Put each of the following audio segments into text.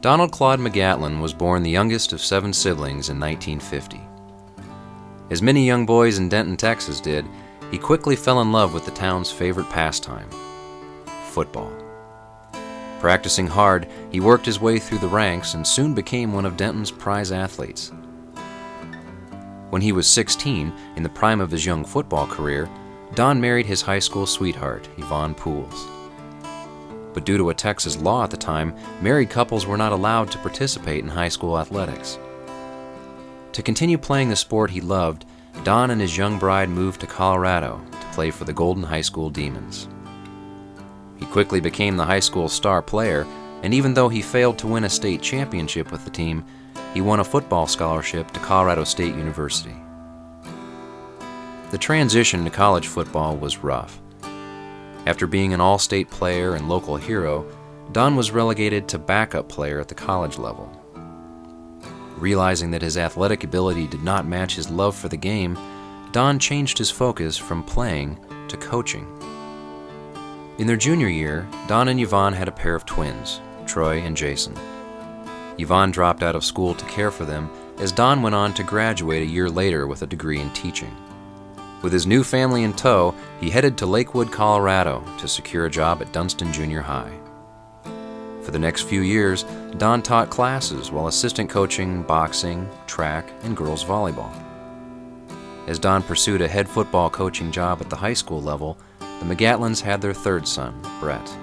Donald Claude McGatlin was born the youngest of 7 siblings in 1950. As many young boys in Denton, Texas did, he quickly fell in love with the town's favorite pastime, football. Practicing hard, he worked his way through the ranks and soon became one of Denton's prize athletes. When he was 16, in the prime of his young football career, Don married his high school sweetheart, Yvonne Pools. But due to a Texas law at the time, married couples were not allowed to participate in high school athletics. To continue playing the sport he loved, Don and his young bride moved to Colorado to play for the Golden High School Demons. He quickly became the high school star player, and even though he failed to win a state championship with the team, he won a football scholarship to Colorado State University. The transition to college football was rough. After being an all-state player and local hero, Don was relegated to backup player at the college level. Realizing that his athletic ability did not match his love for the game, Don changed his focus from playing to coaching. In their junior year, Don and Yvonne had a pair of twins, Troy and Jason. Yvonne dropped out of school to care for them, as Don went on to graduate a year later with a degree in teaching. With his new family in tow, he headed to Lakewood, Colorado to secure a job at Dunston Junior High. For the next few years, Don taught classes while assistant coaching boxing, track, and girls volleyball. As Don pursued a head football coaching job at the high school level, the McGatlins had their third son, Brett.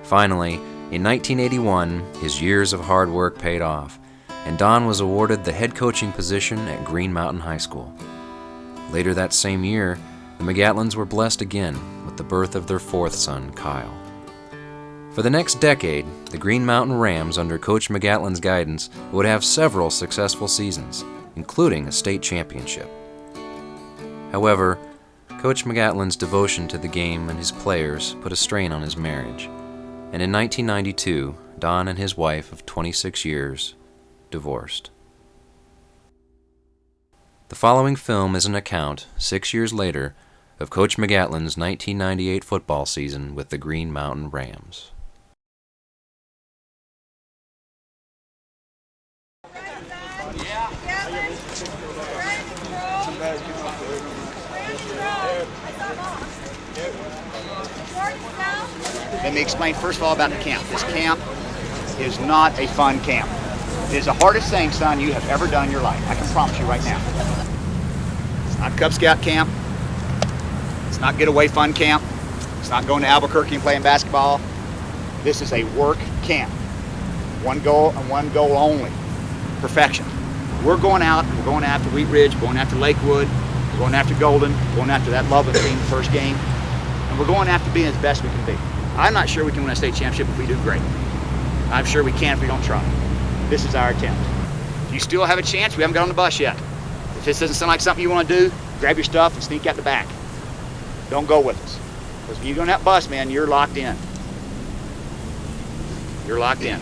Finally, in 1981, his years of hard work paid off, and Don was awarded the head coaching position at Green Mountain High School. Later that same year, the McGatlins were blessed again with the birth of their fourth son, Kyle. For the next decade, the Green Mountain Rams, under Coach McGatlin's guidance, would have several successful seasons, including a state championship. However, Coach McGatlin's devotion to the game and his players put a strain on his marriage, and in 1992, Don and his wife of 26 years divorced. The following film is an account, 6 years later, of Coach McGatlin's 1998 football season with the Green Mountain Rams. Let me explain first of all about the camp. This camp is not a fun camp. It is the hardest thing, son, you have ever done in your life. I can promise you right now. It's not Cub Scout camp. It's not getaway fun camp. It's not going to Albuquerque and playing basketball. This is a work camp. One goal and one goal only, perfection. We're going out, we're going after Wheat Ridge, we're going after Lakewood, we're going after Golden, we're going after that Loveland team the first game, and we're going after being as best we can be. I'm not sure we can win a state championship if we do great. I'm sure we can if we don't try. This is our attempt. If you still have a chance, we haven't got on the bus yet. If this doesn't sound like something you want to do, grab your stuff and sneak out the back. Don't go with us. Because if you get on that bus, man, you're locked in. You're locked in.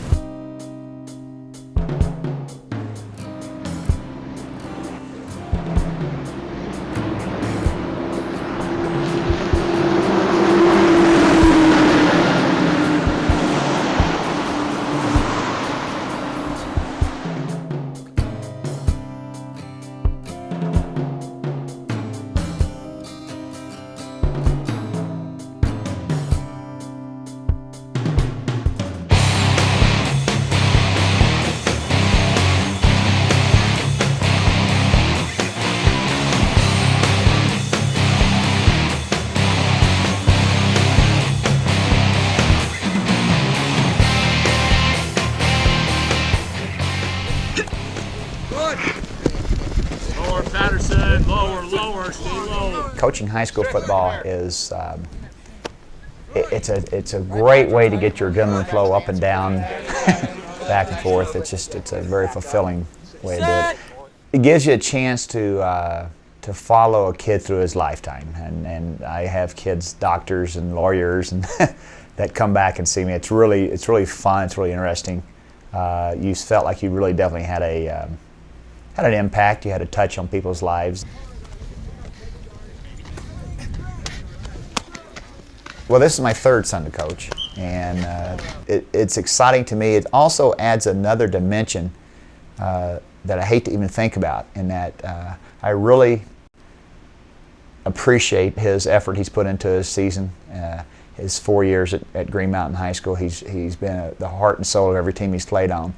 Lower, Patterson, lower, stay low. Coaching high school football is it's a great way to get your adrenaline flow up and down, back and forth. It's a very fulfilling way to do it. It gives you a chance to follow a kid through his lifetime, and I have kids, doctors and lawyers, and that come back and see me. It's really fun. It's really interesting. You felt like you really definitely had an impact. You had a touch on people's lives. Well, this is my third son to coach. And it's exciting to me. It also adds another dimension that I hate to even think about, in that I really appreciate his effort he's put into his season. His 4 years at Green Mountain High School, he's been the heart and soul of every team he's played on.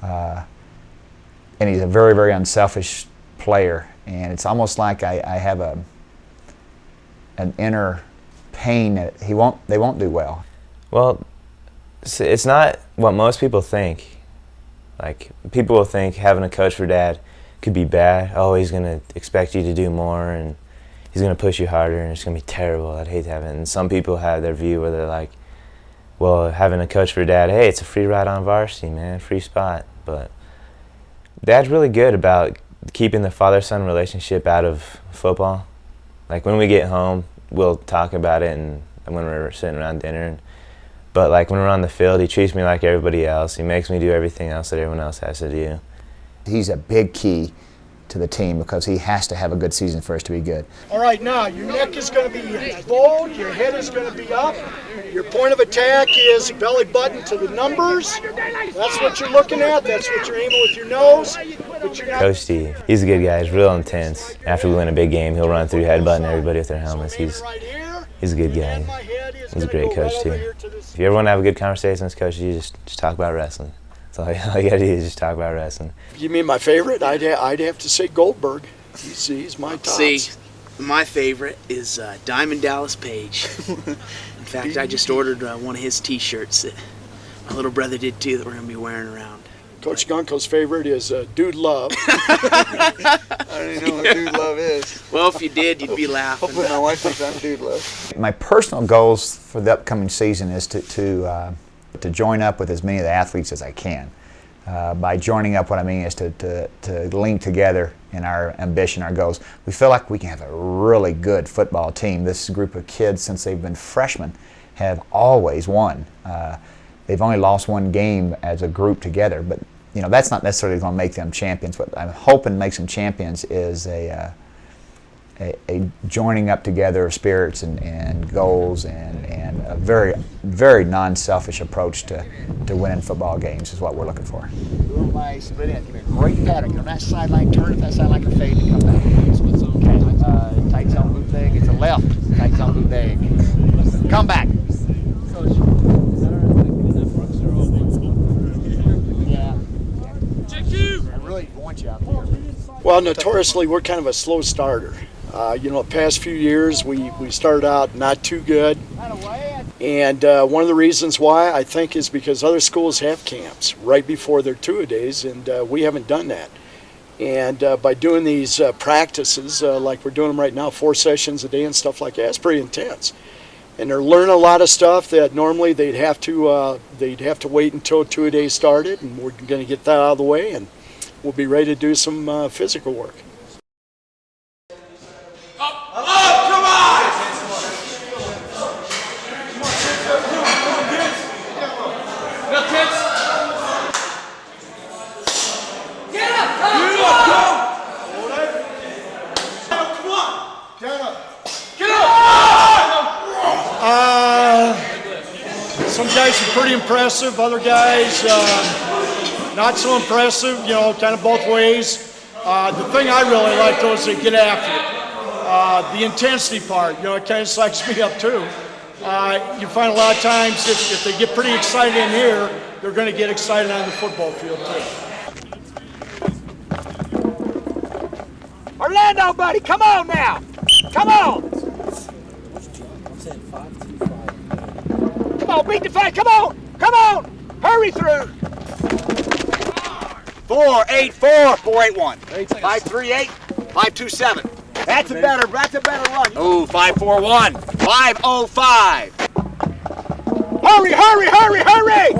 And he's a very, very unselfish player. And it's almost like I have an inner pain that they won't do well. Well, it's not what most people think. Like, people will think having a coach for dad could be bad. Oh, he's going to expect you to do more, and he's going to push you harder, and it's going to be terrible. I'd hate to have it. And some people have their view where they're like, well, having a coach for dad, hey, it's a free ride on varsity, man, free spot. But dad's really good about keeping the father-son relationship out of football. Like, when we get home, we'll talk about it, and when we're sitting around dinner. But like, when we're on the field, he treats me like everybody else. He makes me do everything else that everyone else has to do. He's a big key to the team because he has to have a good season for us to be good. All right, now your neck is going to be bowed, your head is going to be up. Your point of attack is belly button to the numbers. That's what you're looking at. That's what you're aiming with your nose. But you're not. Coach Steve, he's a good guy. He's real intense. After we win a big game, he'll run through headbutting everybody with their helmets. He's a good guy. He's a great coach too. If you ever want to have a good conversation with Coach, you just talk about wrestling. That's all you got to do is just talk about wrestling. You mean my favorite? I'd have to say Goldberg. He's my top. See, my favorite is Diamond Dallas Page. In fact, I just ordered one of his T-shirts that my little brother did too, that we're going to be wearing around. Coach Gunko's favorite is Dude Love. I don't even know what Dude Love is. Well, if you did, you'd be laughing. Hopefully my wife thinks I'm Dude Love. My personal goals for the upcoming season is to join up with as many of the athletes as I can. By joining up, what I mean is to link together in our ambition, our goals. We feel like we can have a really good football team. This group of kids, since they've been freshmen, have always won. They've only lost one game as a group together, but you know, that's not necessarily going to make them champions. What I'm hoping makes them champions is a joining up together of spirits and goals and a very, very non-selfish approach to winning football games is what we're looking for. Doing my split in. Give me a great pattern. Get on that sideline, turn it that sideline, like a fade to come back. Okay. Tight zone boot leg. It's a left. Tight zone boot leg. Come back. I really want you out there. Well, notoriously, we're kind of a slow starter. The past few years, we started out not too good. And one of the reasons why, I think, is because other schools have camps right before their two-a-days, and we haven't done that. And by doing these practices, like we're doing them right now, 4 sessions a day and stuff like that, it's pretty intense. And they're learning a lot of stuff that normally they'd have to wait until two-a-days started, and we're going to get that out of the way, and we'll be ready to do some physical work. Some guys are pretty impressive, other guys not so impressive, kind of both ways. The thing I really like, though, is they get after it. The intensity part, it kind of psychs me up, too. You find a lot of times if they get pretty excited in here, they're going to get excited on the football field, too. Orlando, buddy, come on now. Come on. Come on, beat the fight. Come on. Come on. Hurry through. 4-8-4, 4-8-1. 5-3-8, 5-2-7. That's a better run. Oh, 5-4-1, 5-0-5. Hurry, hurry, hurry, hurry.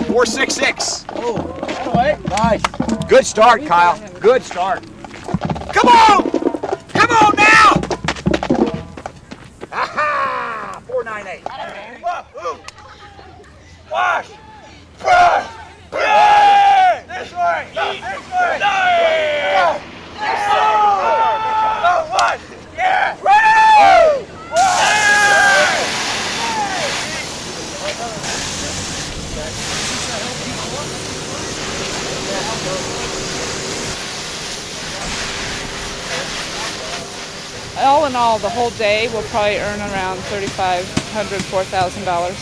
4-6-6. Oh, nice. Good start, Kyle. Good start. Come on! Come on now! Aha! 4-9-8. Wash! Brush! This way! This way! This way! Yeah! Ready! All in all, the whole day we'll probably earn around $3,500, $4,000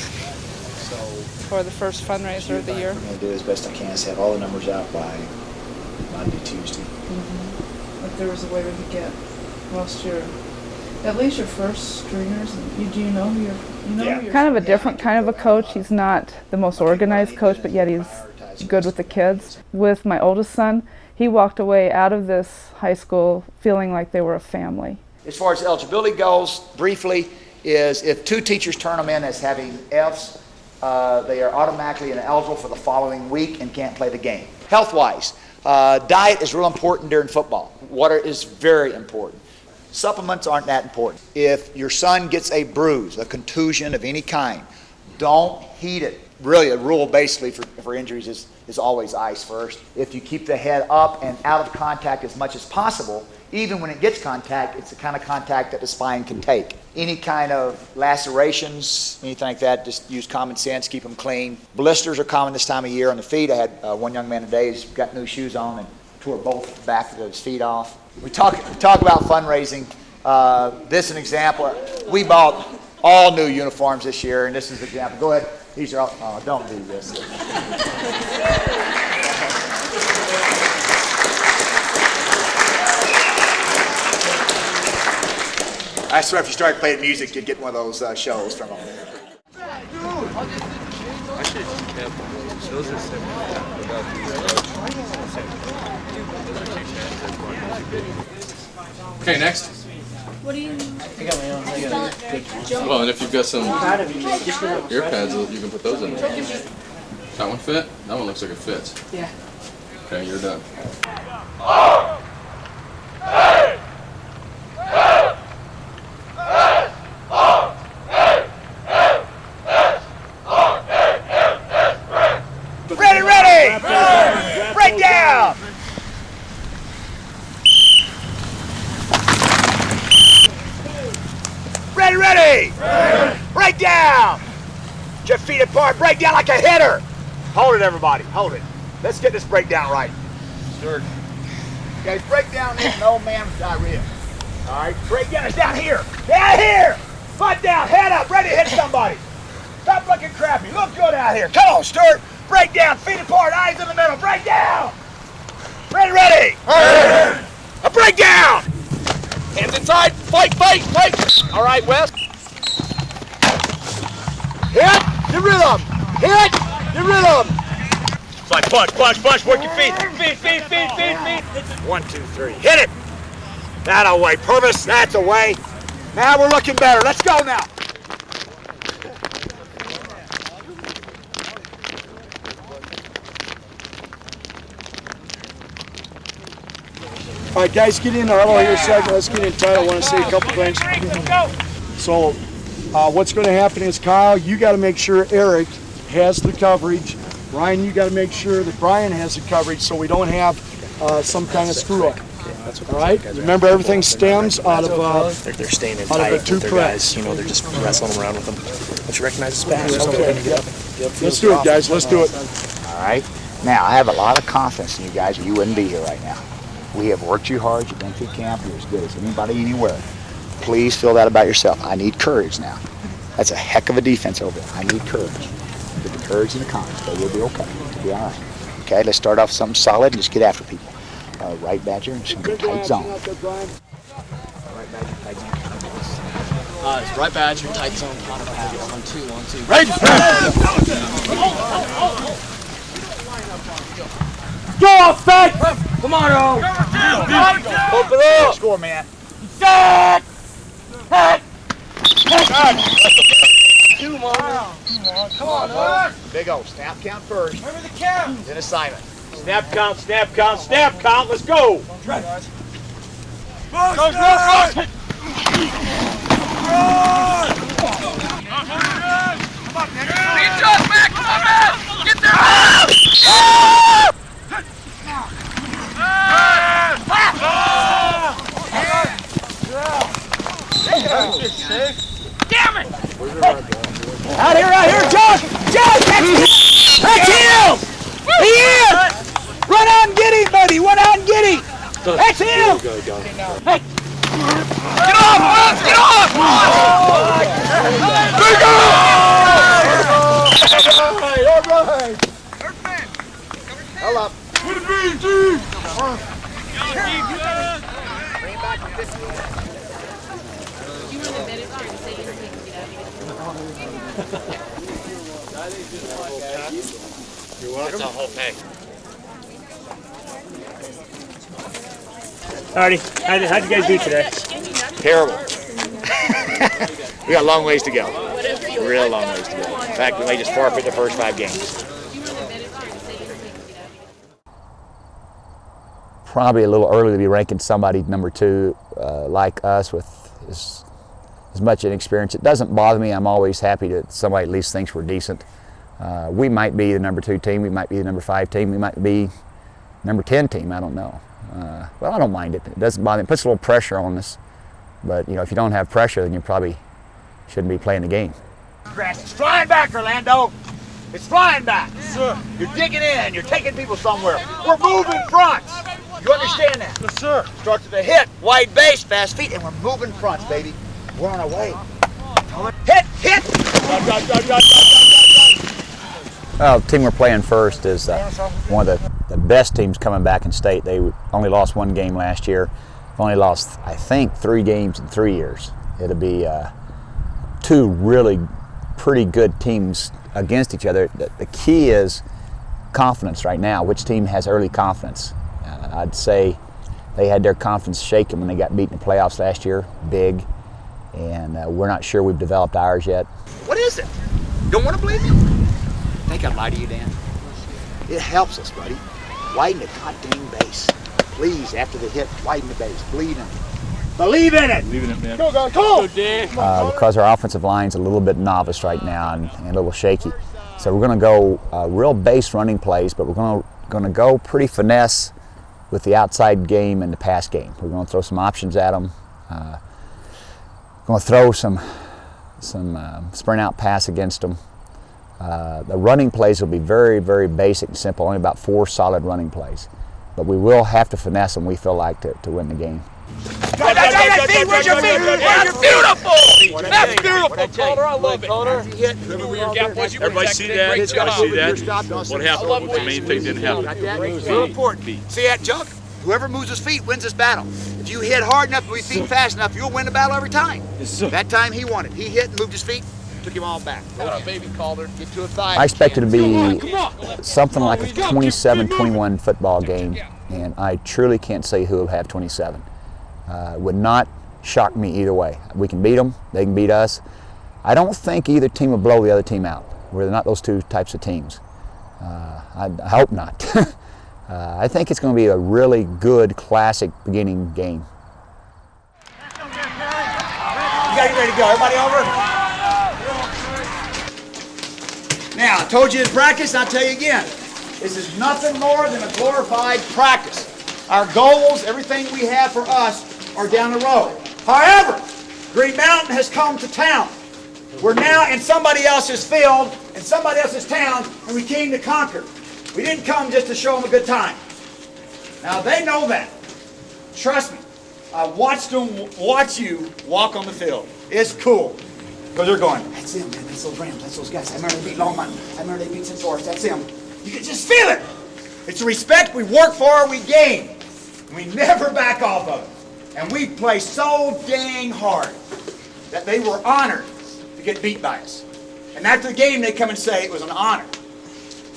for the first fundraiser of the year. I'm going to do as best I can is have all the numbers out by Monday, Tuesday. If there was a way we could get at least your first stringers, do you know who you're kind of a different kind of a coach. He's not the most organized coach, but yet he's good with the kids. With my oldest son, he walked away out of this high school feeling like they were a family. As far as eligibility goes, briefly, is if 2 teachers turn them in as having Fs, they are automatically ineligible for the following week and can't play the game. Health-wise, diet is real important during football. Water is very important. Supplements aren't that important. If your son gets a bruise, a contusion of any kind, don't heat it. Really, a rule basically for injuries is always ice first. If you keep the head up and out of contact as much as possible, even when it gets contact, it's the kind of contact that the spine can take. Any kind of lacerations, anything like that, just use common sense, keep them clean. Blisters are common this time of year on the feet. I had one young man today who's got new shoes on and tore both back of his feet off. We talk about fundraising. This is an example. We bought all new uniforms this year, and this is an example. Go ahead. These are all, oh, don't do this. I swear if you started playing music, you'd get one of those shows from them. Okay, next. What do you? I got my own. Well, and if you've got some ear pads, you can put those in there. That one fit? That one looks like it fits. Yeah. Okay, you're done. Ready! Break down! Ready! Break down! Get your feet apart, break down like a hitter! Hold it, everybody, hold it. Let's get this breakdown right. Sure. Guys, break down this an old man with diarrhea. Alright, break down, it's down here! Down here! Butt down, head up, ready to hit somebody! Stop looking crappy, look good out here. Come on, Stuart! Break down, feet apart, eyes in the middle, break down! Ready! A breakdown! Hands inside, fight! All right, Wes. Hit your rhythm. Hit your rhythm. It's like punch, work your feet. Feet. 1, 2, 3. Hit it. That away, Purvis, that's away. Now we're looking better. Let's go now. All right, guys, get in the huddle here a second. Let's get entitled. I want to say a couple things. So what's going to happen is, Kyle, you got to make sure Eric has the coverage. Ryan, you got to make sure that Brian has the coverage so we don't have some kind of screw up. All right? Remember, everything stems out of they're staying in tight with their guys. You know, they're just wrestling around with them. Don't you recognize the smash? Okay. Let's do it, guys. Let's do it. All right. Now, I have a lot of confidence in you guys, or you wouldn't be here right now. We have worked you hard. You've been through camp. You're as good as anybody anywhere. Please feel that about yourself. I need courage now. That's a heck of a defense over there. I need courage. Get the courage and the confidence, but you'll be okay. You'll be all right. Okay, let's start off with something solid and just get after people. Right Badger, and some tight zone. It's right badge, tight zone, bottom pass. 1, 2, 1, 2. Right! Go off, back! Come on, O! Open up! Score, man. Set! Head! Come on, big O. Snap count first. Remember the count! Then assignment. Snap count, let's go! Go! Get there! Damn it! Out here, Josh! That's him! He is! Run out and grab him. One out and get him. That's him. Hey. Get off, Rams! Get off! Big all right. Hold up. With the BG! Bring it back to 50. You're welcome. That's a whole pack. Alrighty, how'd you guys do today? Terrible. We got a long ways to go. Real long ways to go. In fact, we may just forfeit the first 5 games. Probably a little early to be ranking somebody number 2 like us with as much inexperience. It doesn't bother me. I'm always happy that somebody at least thinks we're decent. We might be the number 2 team. We might be the number 5 team. We might be number 10 team. I don't know. Well, I don't mind it. It doesn't bother me. It puts a little pressure on us. But, you know, if you don't have pressure, then you probably shouldn't be playing the game. Grass is flying back, Orlando. It's flying back. Yes, sir. You're digging in. You're taking people somewhere. We're moving fronts. You understand that? Yes, sir. Starts with a hit, wide base, fast feet, and we're moving fronts, baby. We're on our way. Hit, hit. Well, the team we're playing first is one of the best teams coming back in state. They only lost 1 game last year. Only lost, I think, 3 games in 3 years. It'll be 2 really pretty good teams against each other. The key is confidence right now. Which team has early confidence? I'd say they had their confidence shaken when they got beat in the playoffs last year, big, and we're not sure we've developed ours yet. What is it? Don't want to believe me? Think I lied to you, Dan? It helps us, buddy. Widen the goddamn base. Please, after the hit, widen the base. Believe in it. Believe in it! Believe in it, man. Go, go, go! Because our offensive line's a little bit novice right now and a little shaky. So we're going to go real base running plays, but we're going to go pretty finesse with the outside game and the pass game. We're going to throw some options at them. Going to throw some sprint out pass against them. The running plays will be very, very basic and simple, only about 4 solid running plays. But we will have to finesse them, we feel like, to win the game. Where's your feet? That's beautiful! That's beautiful, Calder. I love it. Everybody see that? Everybody see that? What happened? The main thing didn't happen. Real important. See that, Chuck? Whoever moves his feet wins this battle. If you hit hard enough and we feet fast enough, you'll win the battle every time. That time he won it. He hit and moved his feet, took him all back. Baby Calder. Get to a 5. I expect it to be something like a 27-21 football game, and I truly can't say who will have 27. Would not shock me either way. We can beat them, they can beat us. I don't think either team will blow the other team out. We're not those 2 types of teams. I hope not. I think it's going to be a really good, classic beginning game. You got to get ready to go. Everybody over? Now, I told you in practice, and I'll tell you again. This is nothing more than a glorified practice. Our goals, everything we have for us, are down the road. However, Green Mountain has come to town. We're now in somebody else's field, in somebody else's town, and we came to conquer. We didn't come just to show them a good time. Now, they know that. Trust me. I watched them watch you walk on the field. It's cool. Because they're going, that's them, man. That's those Rams. That's those guys. I remember they beat Longmont. I remember they beat St. George. That's them. You can just feel it. It's the respect we work for, we gain. We never back off of it. And we play so dang hard that they were honored to get beat by us. And after the game, they come and say it was an honor.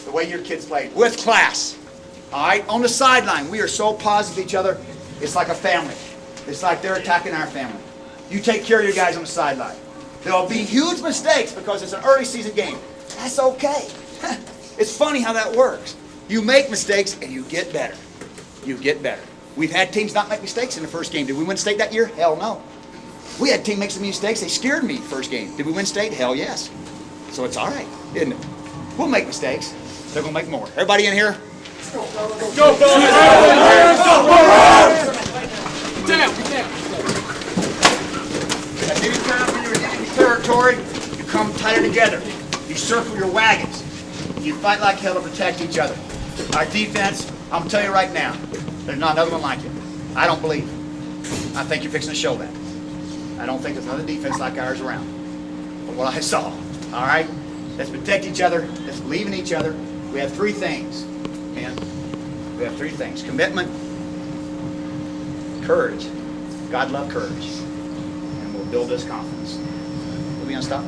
The way your kids played, with class. All right? On the sideline, we are so positive with each other. It's like a family. It's like they're attacking our family. You take care of your guys on the sideline. There'll be huge mistakes because it's an early season game. That's okay. It's funny how that works. You make mistakes and you get better. You get better. We've had teams not make mistakes in the first game. Did we win state that year? Hell no. We had a team make some mistakes. They scared me first game. Did we win state? Hell yes. So it's all right, isn't it? We'll make mistakes. They're going to make more. Everybody in here? Go, go, go. Anytime when you're in enemy territory, you come tighter together. You circle your wagons. You fight like hell to protect each other. Our defense, I'm telling you right now, There's not another one like it. I don't believe it. I think you're fixing to show that. I don't think there's another defense like ours around, from what I saw. All right? Let's protect each other. Let's believe in each other. We have three things, man. We have three things. Commitment, courage. God love courage. And we'll build this confidence. Are we going to stop?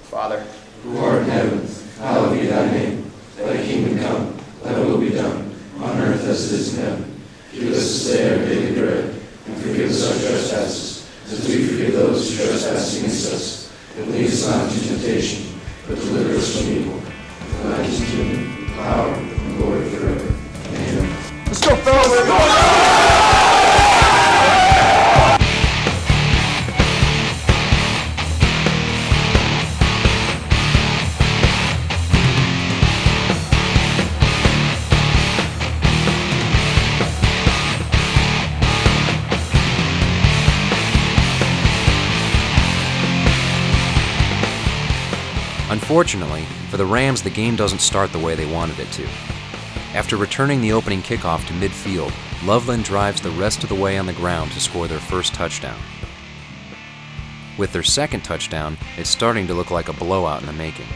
Father, who art in heaven, hallowed be thy name. Thy kingdom come, thy will be done, on earth as it is in heaven. Give us this day our daily bread, and forgive us our trespasses, as we forgive those who trespass against us. And lead us not into temptation, but deliver us from evil. For thine is the kingdom, the power, and glory forever. Amen. Let's go, fellas! Let's go! Unfortunately, for the Rams, the game doesn't start the way they wanted it to. After returning the opening kickoff to midfield, Loveland drives the rest of the way on the ground to score their first touchdown. With their second touchdown, it's starting to look like a blowout in the making.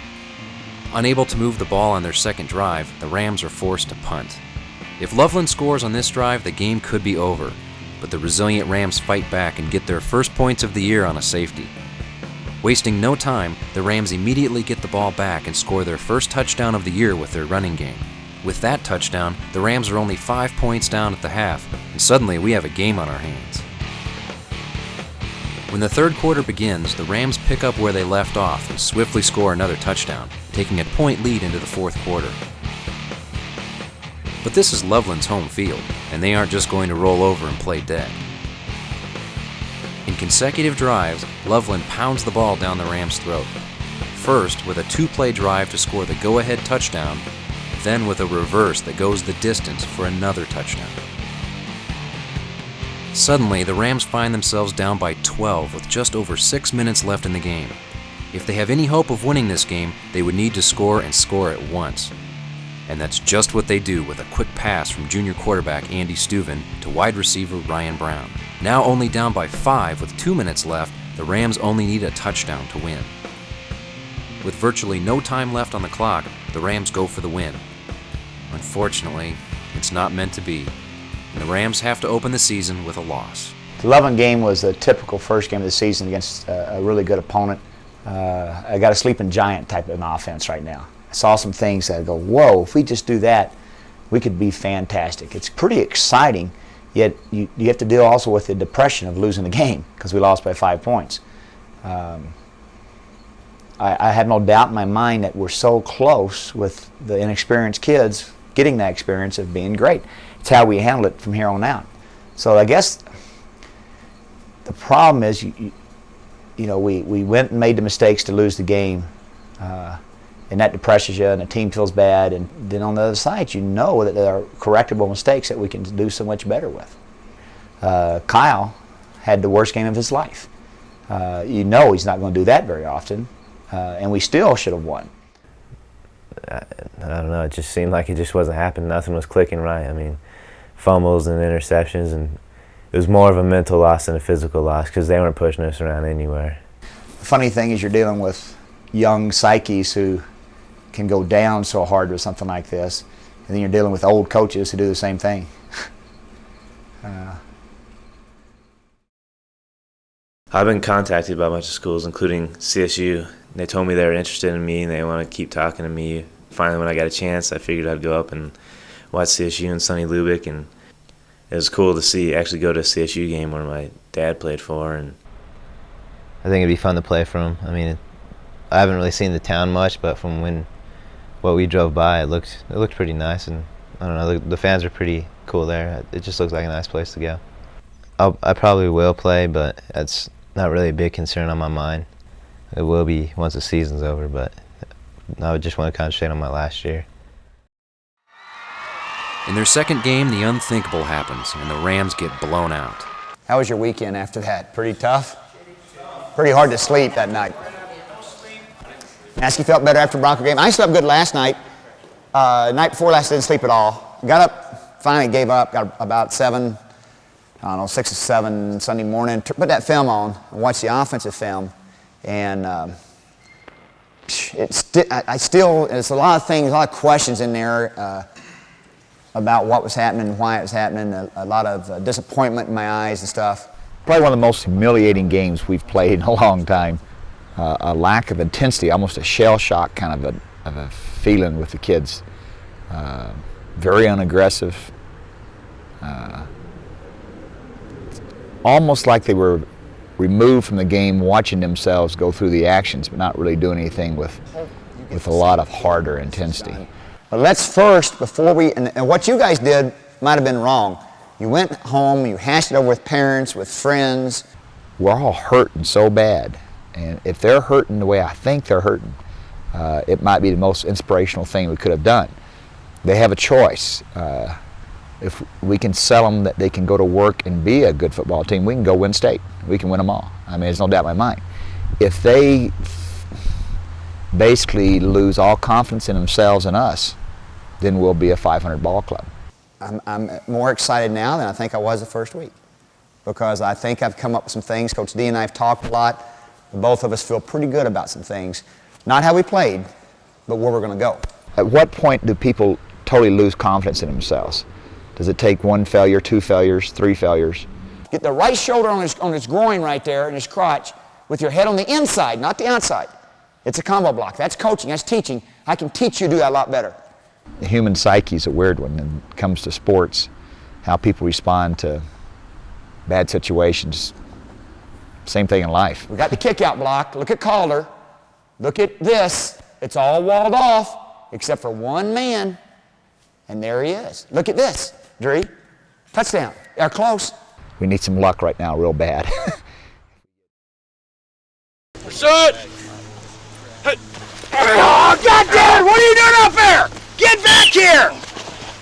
Unable to move the ball on their second drive, the Rams are forced to punt. If Loveland scores on this drive, the game could be over, but the resilient Rams fight back and get their first points of the year on a safety. Wasting no time, the Rams immediately get the ball back and score their first touchdown of the year with their running game. With that touchdown, the Rams are only 5 points down at the half, and suddenly we have a game on our hands. When the third quarter begins, the Rams pick up where they left off and swiftly score another touchdown, taking a point lead into the fourth quarter. But this is Loveland's home field, and they aren't just going to roll over and play dead. In consecutive drives, Loveland pounds the ball down the Rams' throat. First with a 2-play drive to score the go-ahead touchdown, then with a reverse that goes the distance for another touchdown. Suddenly, the Rams find themselves down by 12 with just over 6 minutes left in the game. If they have any hope of winning this game, they would need to score and score at once. And that's just what they do with a quick pass from junior quarterback Andy Steuven to wide receiver Ryan Brown. Now only down by 5 with 2 minutes left, the Rams only need a touchdown to win. With virtually no time left on the clock, the Rams go for the win. Unfortunately, it's not meant to be, and the Rams have to open the season with a loss. The Loveland game was a typical first game of the season against a really good opponent. I got a sleeping giant type of an offense right now. I saw some things that I go, whoa, if we just do that, we could be fantastic. It's pretty exciting, yet you have to deal also with the depression of losing the game because we lost by 5 points. I have no doubt in my mind that we're so close with the inexperienced kids getting that experience of being great. It's how we handle it from here on out. So I guess the problem is, you know, we went and made the mistakes to lose the game, and that depresses you, and the team feels bad. And then on the other side, you know that there are correctable mistakes that we can do so much better with. Kyle had the worst game of his life. You know he's not going to do that very often, and we still should have won. I don't know, it just seemed like it just wasn't happening. Nothing was clicking right. I mean, fumbles and interceptions, and it was more of a mental loss than a physical loss because they weren't pushing us around anywhere. The funny thing is you're dealing with young psyches who can go down so hard with something like this, and then you're dealing with old coaches who do the same thing. I've been contacted by a bunch of schools, including CSU. They told me they were interested in me and they want to keep talking to me. Finally, when I got a chance, I figured I'd go up and watch CSU and Sonny Lubick, and it was cool to actually go to a CSU game where my dad played for. And I think it'd be fun to play for him. I mean, I haven't really seen the town much, but from what we drove by, it looked pretty nice, and I don't know, the fans are pretty cool there. It just looks like a nice place to go. I probably will play, but that's not really a big concern on my mind. It will be once the season's over, but I would just want to concentrate on my last year. In their second game, the unthinkable happens, and the Rams get blown out. How was your weekend after that? Pretty tough? Pretty hard to sleep that night. Ask you felt better after the Bronco game? I slept good last night. Night before last, I didn't sleep at all. got up, finally gave up, got about 7, I don't know, 6 or 7 Sunday morning, put that film on and watched the offensive film, and there's a lot of things, a lot of questions in there about what was happening, why it was happening, a lot of disappointment in my eyes and stuff. Probably one of the most humiliating games we've played in a long time. A lack of intensity, almost a shell shock kind of a feeling with the kids. Very unaggressive. Almost like they were removed from the game, watching themselves go through the actions, but not really doing anything with a lot of heart or intensity. But let's first, before we, and what you guys did might have been wrong. You went home, you hashed it over with parents, with friends. We're all hurting so bad, and if they're hurting the way I think they're hurting, it might be the most inspirational thing we could have done. They have a choice. If we can sell them that they can go to work and be a good football team, we can go win state. We can win them all. I mean, there's no doubt in my mind. If they basically lose all confidence in themselves and us, then we'll be a 500 ball club. I'm more excited now than I think I was the first week, because I think I've come up with some things. Coach D and I have talked a lot. Both of us feel pretty good about some things. Not how we played, but where we're going to go. At what point do people totally lose confidence in themselves? Does it take 1 failure, 2 failures, 3 failures? Get the right shoulder on his groin right there, and his crotch, with your head on the inside, not the outside. It's a combo block. That's coaching. That's teaching. I can teach you to do that a lot better. The human psyche is a weird one when it comes to sports, how people respond to bad situations. Same thing in life. We got the kick-out block. Look at Calder. Look at this. It's all walled off except for one man, and there he is. Look at this, Dree. Touchdown. They're close. We need some luck right now real bad. Set! Oh, goddamn! What are you doing up there? Get back here!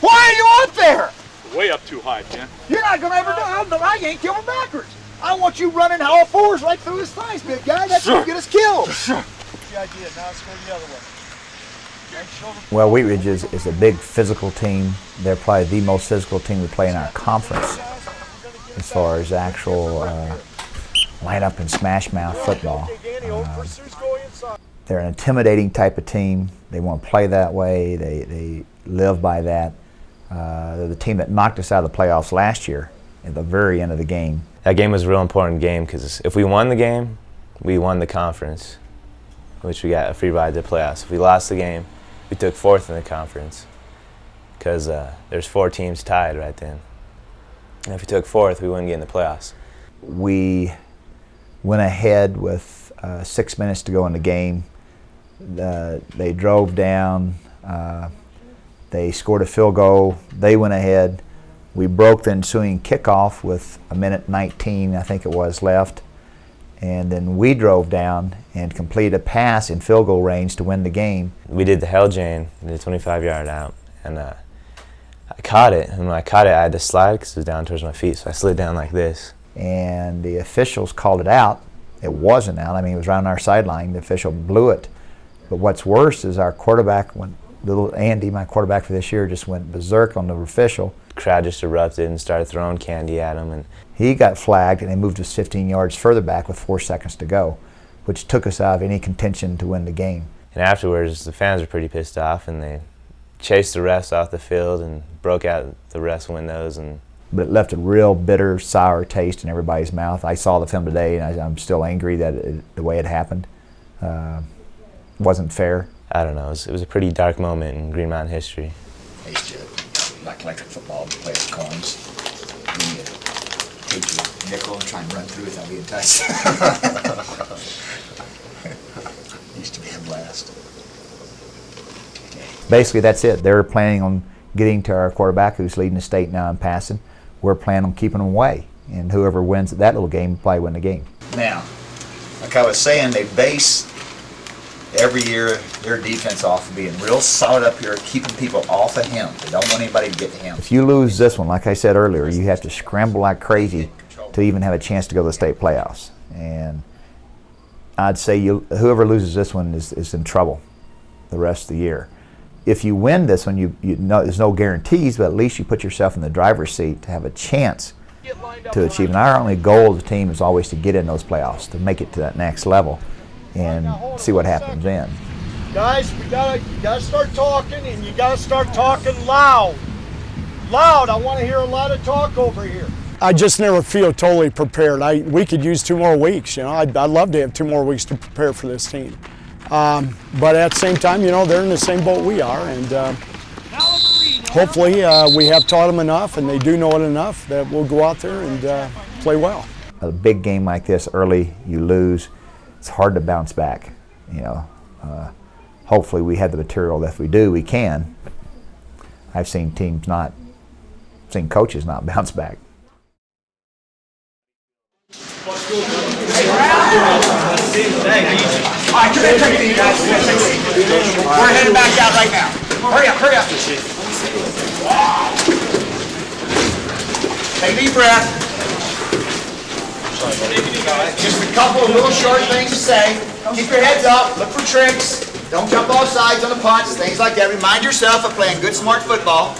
Why are you up there? Way up too high, Jen. You're not gonna ever do it. I ain't going backwards. I want you running all fours right through his thighs, big guy. That's gonna get us killed. That's the idea. Now let's go the other way. Well, Wheat Ridge is a big physical team. They're probably the most physical team we play in our conference as far as actual line-up and smash-mouth football. They're an intimidating type of team. They want to play that way. They live by that. They're the team that knocked us out of the playoffs last year at the very end of the game. That game was a real important game because if we won the game, we won the conference, which we got a free ride to the playoffs. If we lost the game, we took 4th in the conference because there's 4 teams tied right then. And if we took 4th, we wouldn't get in the playoffs. We went ahead with 6 minutes to go in the game. They drove down. They scored a field goal. They went ahead. We broke the ensuing kickoff with 1:19, I think it was, left. And then we drove down and completed a pass in field goal range to win the game. We did the hell Jane, the 25-yard out, and I caught it. And when I caught it, I had to slide because it was down towards my feet, so I slid down like this. And the officials called it out. It wasn't out. I mean, it was around our sideline. The official blew it. But what's worse is our quarterback, little Andy, my quarterback for this year, just went berserk on the official. The crowd just erupted and started throwing candy at him. And he got flagged, and they moved us 15 yards further back with 4 seconds to go, which took us out of any contention to win the game. And afterwards, the fans were pretty pissed off, and they chased the refs off the field and broke out the refs' windows. But it left a real bitter, sour taste in everybody's mouth. I saw the film today, and I'm still angry that the way it happened wasn't fair. I don't know. It was a pretty dark moment in Green Mountain history. I used to like electric football, play with coins. You take your nickel and try and run through without being touched. Used to be a blast. Basically, that's it. They're planning on getting to our quarterback, who's leading the state now in passing. We're planning on keeping them away, and whoever wins that little game will probably win the game. Now, like I was saying, they base every year their defense off of being real solid up here, keeping people off of him. They don't want anybody to get to him. If you lose this one, like I said earlier, you have to scramble like crazy to even have a chance to go to the state playoffs. And I'd say whoever loses this one is in trouble the rest of the year. if you win this one, you know there's no guarantees, but at least you put yourself in the driver's seat to have a chance to achieve. And our only goal as a team is always to get in those playoffs, to make it to that next level, and see what happens then. Guys, you gotta start talking, and you gotta start talking loud. Loud. I want to hear a lot of talk over here. I just never feel totally prepared. We could use 2 more weeks. You know, I'd love to have 2 more weeks to prepare for this team. But at the same time, you know, they're in the same boat we are, and hopefully we have taught them enough, and they do know it enough that we'll go out there and play well. A big game like this, early you lose, it's hard to bounce back. You know, hopefully we have the material that if we do, we can. I've seen coaches not bounce back. All right, come in, take a seat, guys. We're heading back out right now. Hurry up, hurry up. Take a deep breath. Just a couple of little short things to say. Keep your heads up, look for tricks. Don't jump off sides on the punts, things like that. Remind yourself of playing good, smart football.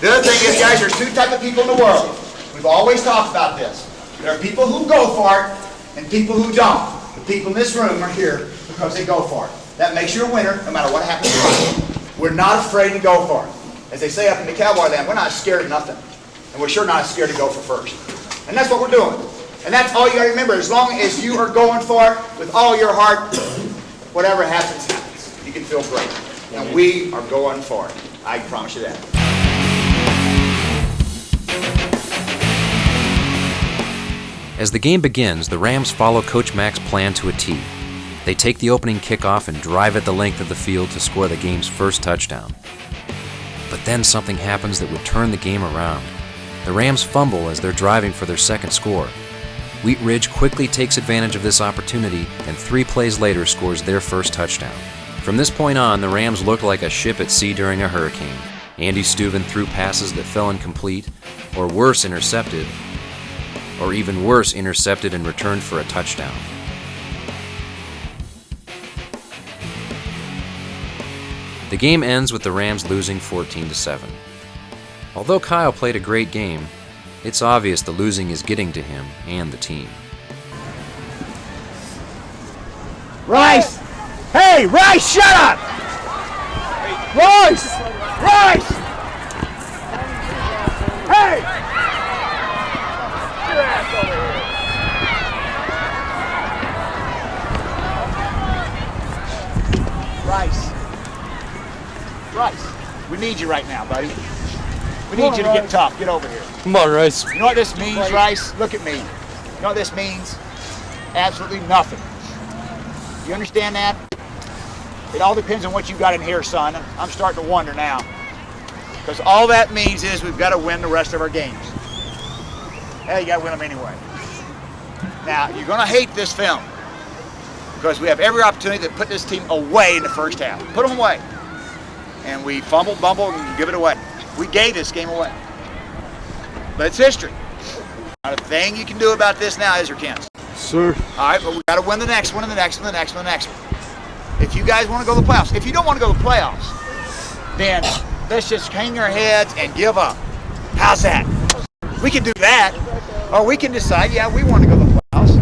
The other thing is, guys, there's 2 types of people in the world. We've always talked about this. There are people who go for it and people who don't. The people in this room are here because they go for it. That makes you a winner no matter what happens to us. We're not afraid to go for it. As they say up in the cowboy land, we're not scared of nothing. And we're sure not scared to go for first. And that's what we're doing. And that's all you got to remember. As long as you are going for it with all your heart, whatever happens, happens. You can feel great. And we are going for it. I promise you that. As the game begins, the Rams follow Coach Mack's plan to a T. They take the opening kickoff and drive at the length of the field to score the game's first touchdown. But then something happens that would turn the game around. The Rams fumble as they're driving for their second score. Wheat Ridge quickly takes advantage of this opportunity and 3 plays later scores their first touchdown. From this point on, the Rams looked like a ship at sea during a hurricane. Andy Steuven threw passes that fell incomplete, or worse, intercepted, or even worse, intercepted and returned for a touchdown. The game ends with the Rams losing 14-7. Although Kyle played a great game, it's obvious the losing is getting to him and the team. Rice! Hey, Rice, shut up! Rice! Rice! Hey! Get your ass over here. Rice. Rice, we need you right now, buddy. We need you to get tough. Get over here. Come on, Rice. You know what this means, Rice? Look at me. You know what this means? Absolutely nothing. You understand that? It all depends on what you got in here, son. I'm starting to wonder now. Because all that means is we've got to win the rest of our games. Hey, you got to win them anyway. Now, you're going to hate this film. Because we have every opportunity to put this team away in the first half. Put them away. And we fumble, bumble, and give it away. We gave this game away. But it's history. Not a thing you can do about this now, is there, Kent? Sir. All right, but we got to win the next one, and the next one, the next one, the next one. If you guys want to go to the playoffs, if you don't want to go to the playoffs, then let's just hang our heads and give up. How's that? We can do that, or we can decide, yeah, we want to go to the playoffs.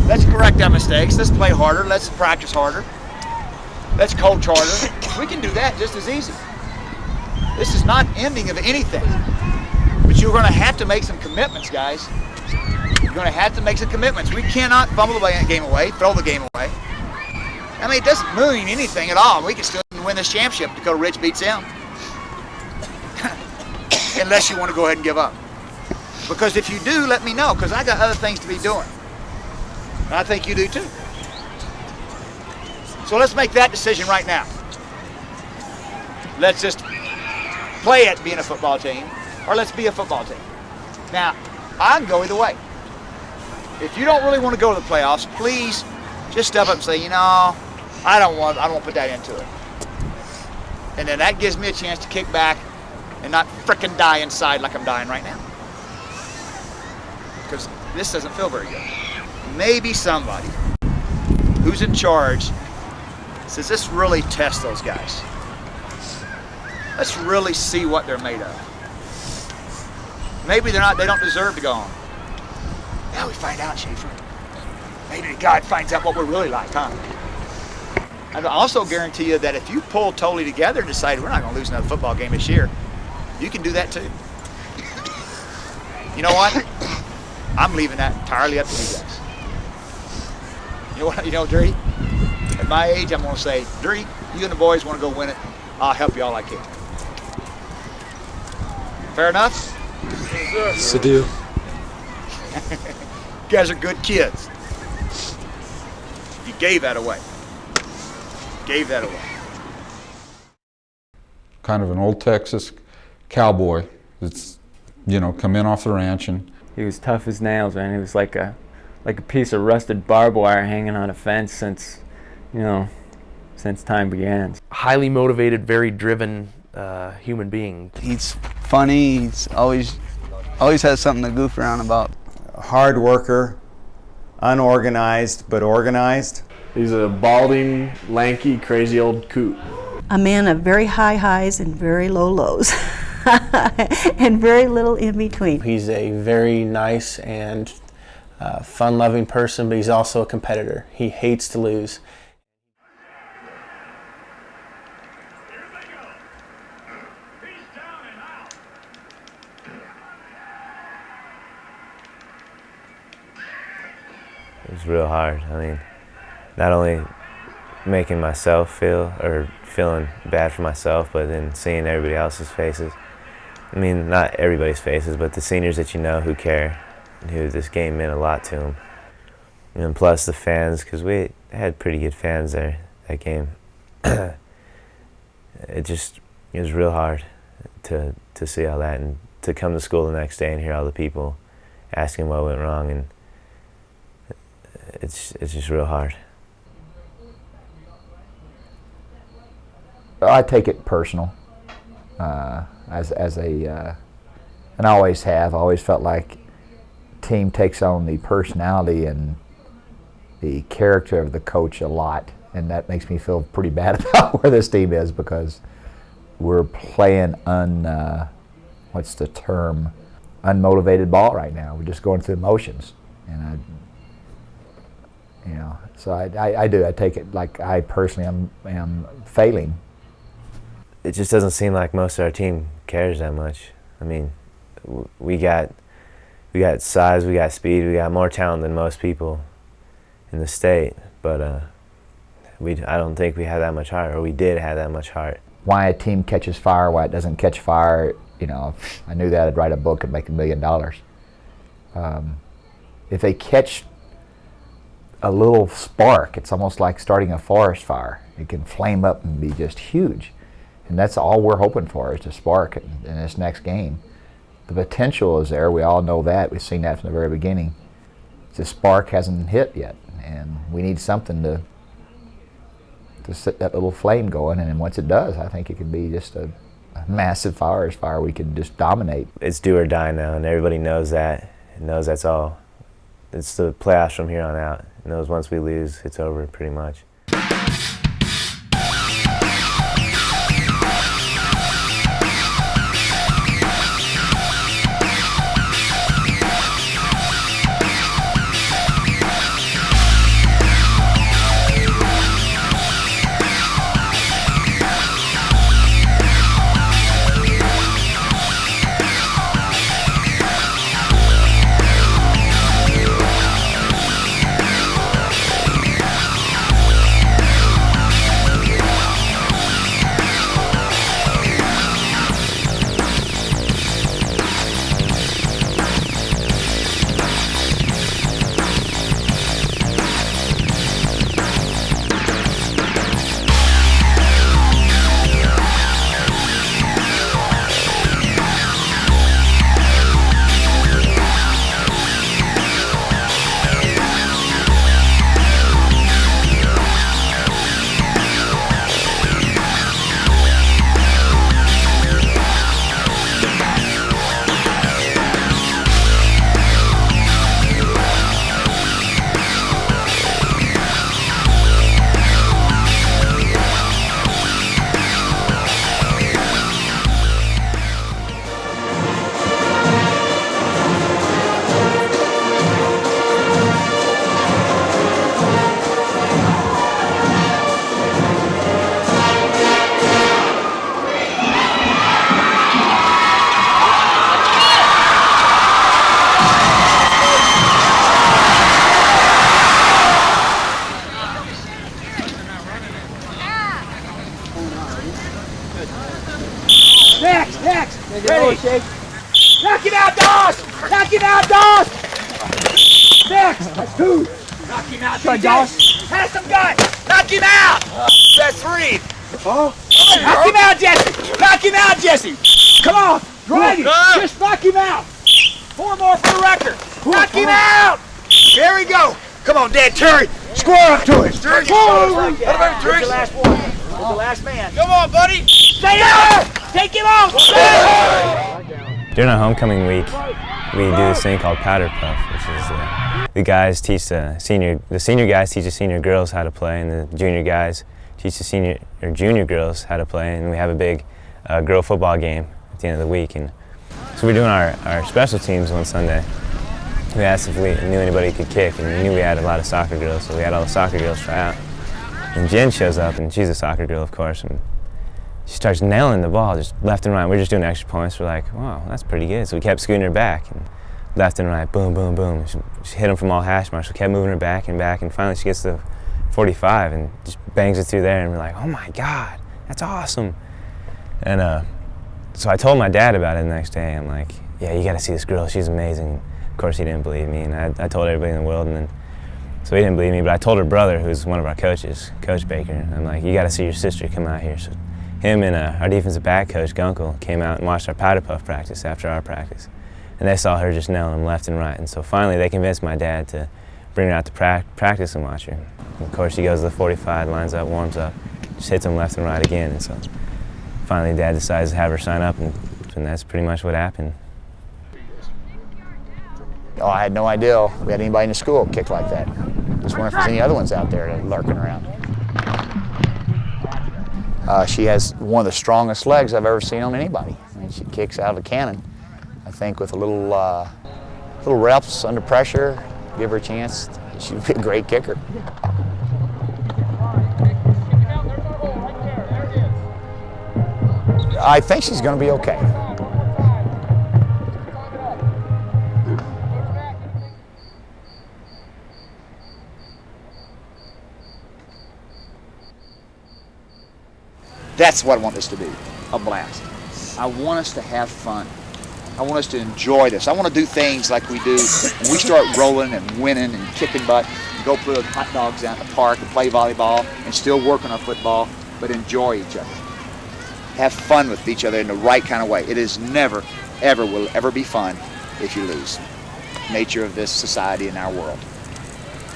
Let's correct our mistakes. Let's play harder. Let's practice harder. Let's coach harder. We can do that just as easy. This is not ending of anything. But you're going to have to make some commitments, guys. You're going to have to make some commitments. We cannot fumble the game away, throw the game away. I mean, it doesn't mean anything at all. We can still win this championship. Dakota Ridge beats them. Unless you want to go ahead and give up. Because if you do, let me know, because I got other things to be doing. And I think you do too. So let's make that decision right now. Let's just play it being a football team, or let's be a football team. Now, I can go either way. If you don't really want to go to the playoffs, please just step up and say, you know, I don't want to put that into it. And then that gives me a chance to kick back and not frickin' die inside like I'm dying right now. Because this doesn't feel very good. Maybe somebody who's in charge says, this really tests those guys. Let's really see what they're made of. Maybe they don't deserve to go on. Now we find out, Schaefer. Maybe God finds out what we're really like, huh? I also guarantee you that if you pull totally together and decide we're not going to lose another football game this year, you can do that too. You know what? I'm leaving that entirely up to you guys. You know what? You know, Dree, at my age, I'm going to say, Dree, you and the boys want to go win it. I'll help you all I can. Fair enough? Yes, I do. You guys are good kids. You gave that away. Gave that away. Kind of an old Texas cowboy that's, you know, come in off the ranch, and he was tough as nails, man. He was like a piece of rusted barbed wire hanging on a fence since time began. Highly motivated, very driven human being. He's funny. He's always has something to goof around about. Hard worker, unorganized but organized. He's a balding, lanky, crazy old coot. A man of very high highs and very low lows, and very little in between. He's a very nice and fun-loving person, but he's also a competitor. He hates to lose. It was real hard. I mean, not only making myself feeling bad for myself, but then seeing everybody else's faces. I mean, not everybody's faces, but the seniors that you know who care, who this game meant a lot to them. And plus the fans, because we had pretty good fans there that game. It was real hard to see all that, and to come to school the next day and hear all the people asking what went wrong, and it's just real hard. I take it personal, as a, and I always have. I always felt like team takes on the personality and the character of the coach a lot, and that makes me feel pretty bad about where this team is, because we're playing what's the term? Unmotivated ball right now. We're just going through the motions, and so I do. I take it like I personally am failing. It just doesn't seem like most of our team cares that much. I mean, we got size, we got speed, we got more talent than most people in the state, but I don't think we have that much heart, or we did have that much heart. Why a team catches fire, why it doesn't catch fire, if I knew that, I'd write a book and make $1 million. If they catch a little spark, it's almost like starting a forest fire. It can flame up and be just huge. And that's all we're hoping for, is to spark in this next game. The potential is there. We all know that. We've seen that from the very beginning. The spark hasn't hit yet, and we need something to set that little flame going. And then once it does, I think it can be just a massive forest fire we can just dominate. It's do or die now, and everybody knows that. It knows that's all. It's the playoffs from here on out. It knows once we lose, it's over pretty much. Next. Ready. Knock him out, Doss! Knock him out, Doss! Next. That's 2. Knock him out, Doss. Have some guts. Knock him out. That's 3. Oh. Knock him out, Jesse. Knock him out, Jesse. Come on. Drag him. Just knock him out. 4 more for the record. Knock him out. There we go. Come on, Dad. Terry. Square up to him. Terry. Here's the last one. Here's the last man. Come on, buddy. Stay there. Take him off. During our homecoming week, we do this thing called powder puff, which is the guys teach the senior guys teach the senior girls how to play, and the junior guys teach the junior girls how to play, and we have a big girl football game at the end of the week. And so we're doing our special teams one Sunday. We asked if we knew anybody who could kick, and we knew we had a lot of soccer girls, so we had all the soccer girls try out. And Jen shows up, and she's a soccer girl, of course, and she starts nailing the ball just left and right. We're just doing extra points. We're like, wow, that's pretty good. So we kept scooting her back, and left and right, boom, boom, boom. She hit them from all hash marks. We kept moving her back, and finally she gets to 45 and just bangs it through there, and we're like, oh my God, that's awesome. And so I told my dad about it the next day. I'm like, yeah, you gotta see this girl, she's amazing. Of course he didn't believe me, and I told everybody in the world, and then so he didn't believe me, but I told her brother, who's one of our coaches, Coach Baker. I'm like, you gotta see your sister come out here. So him and our defensive back coach, Gunkel, came out and watched our powder puff practice after our practice. And they saw her just nailing them left and right. And so finally they convinced my dad to bring her out to practice and watch her. And of course she goes to the 45, lines up, warms up, just hits them left and right again. And so finally Dad decides to have her sign up, and that's pretty much what happened. Oh, I had no idea we had anybody in the school kick like that. Just wondering if there's any other ones out there lurking around. She has one of the strongest legs I've ever seen on anybody. I mean, she kicks out of a cannon. I think with a little reps under pressure, give her a chance, she would be a great kicker. I think she's going to be okay. That's what I want this to be, a blast. I want us to have fun. I want us to enjoy this. I want to do things like we do when we start rolling and winning and kicking butt, and go put hot dogs out in the park and play volleyball and still work on our football, but enjoy each other. Have fun with each other in the right kind of way. It is never, ever, will ever be fun if you lose. Nature of this society and our world.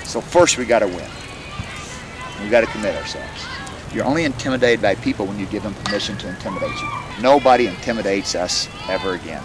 So first we got to win. We got to commit ourselves. You're only intimidated by people when you give them permission to intimidate you. Nobody intimidates us ever again.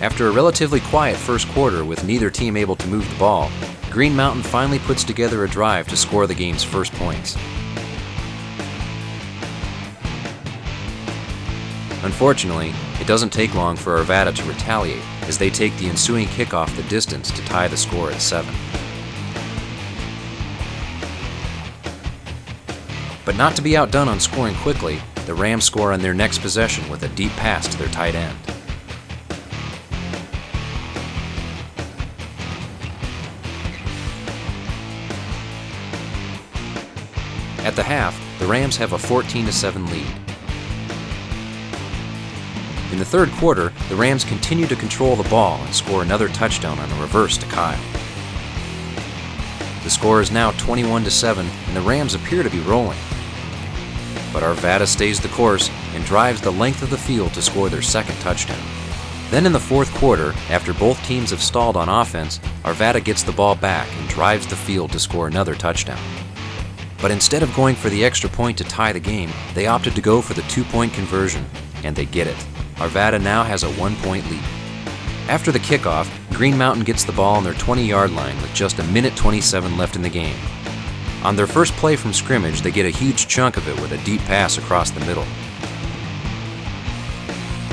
After a relatively quiet first quarter with neither team able to move the ball, Green Mountain finally puts together a drive to score the game's first points. Unfortunately, it doesn't take long for Arvada to retaliate as they take the ensuing kickoff the distance to tie the score at 7. But not to be outdone on scoring quickly, the Rams score on their next possession with a deep pass to their tight end. At the half, the Rams have a 14-7 lead. In the third quarter, the Rams continue to control the ball and score another touchdown on a reverse to Kyle. The score is now 21-7, and the Rams appear to be rolling. But Arvada stays the course and drives the length of the field to score their second touchdown. Then in the fourth quarter, after both teams have stalled on offense, Arvada gets the ball back and drives the field to score another touchdown. But instead of going for the extra point to tie the game, they opted to go for the 2-point conversion, and they get it. Arvada now has a 1-point lead. After the kickoff, Green Mountain gets the ball on their 20-yard line with just 1:27 left in the game. On their first play from scrimmage, they get a huge chunk of it with a deep pass across the middle.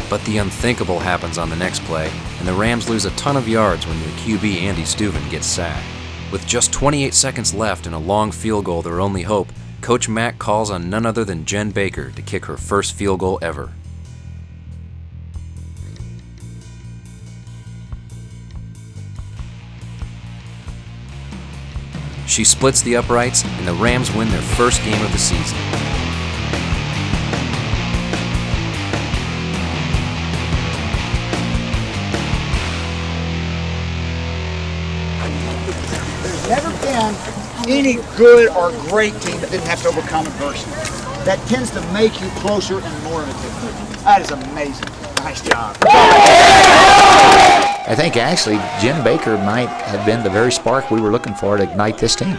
But the unthinkable happens on the next play, and the Rams lose a ton of yards when their QB Andy Steuven gets sacked. With just 28 seconds left and a long field goal their only hope, Coach Mack calls on none other than Jen Baker to kick her first field goal ever. She splits the uprights, and the Rams win their first game of the season. There's never been any good or great team that didn't have to overcome adversity. That tends to make you closer and more of a team. That is amazing. Nice job. I think actually Jen Baker might have been the very spark we were looking for to ignite this team.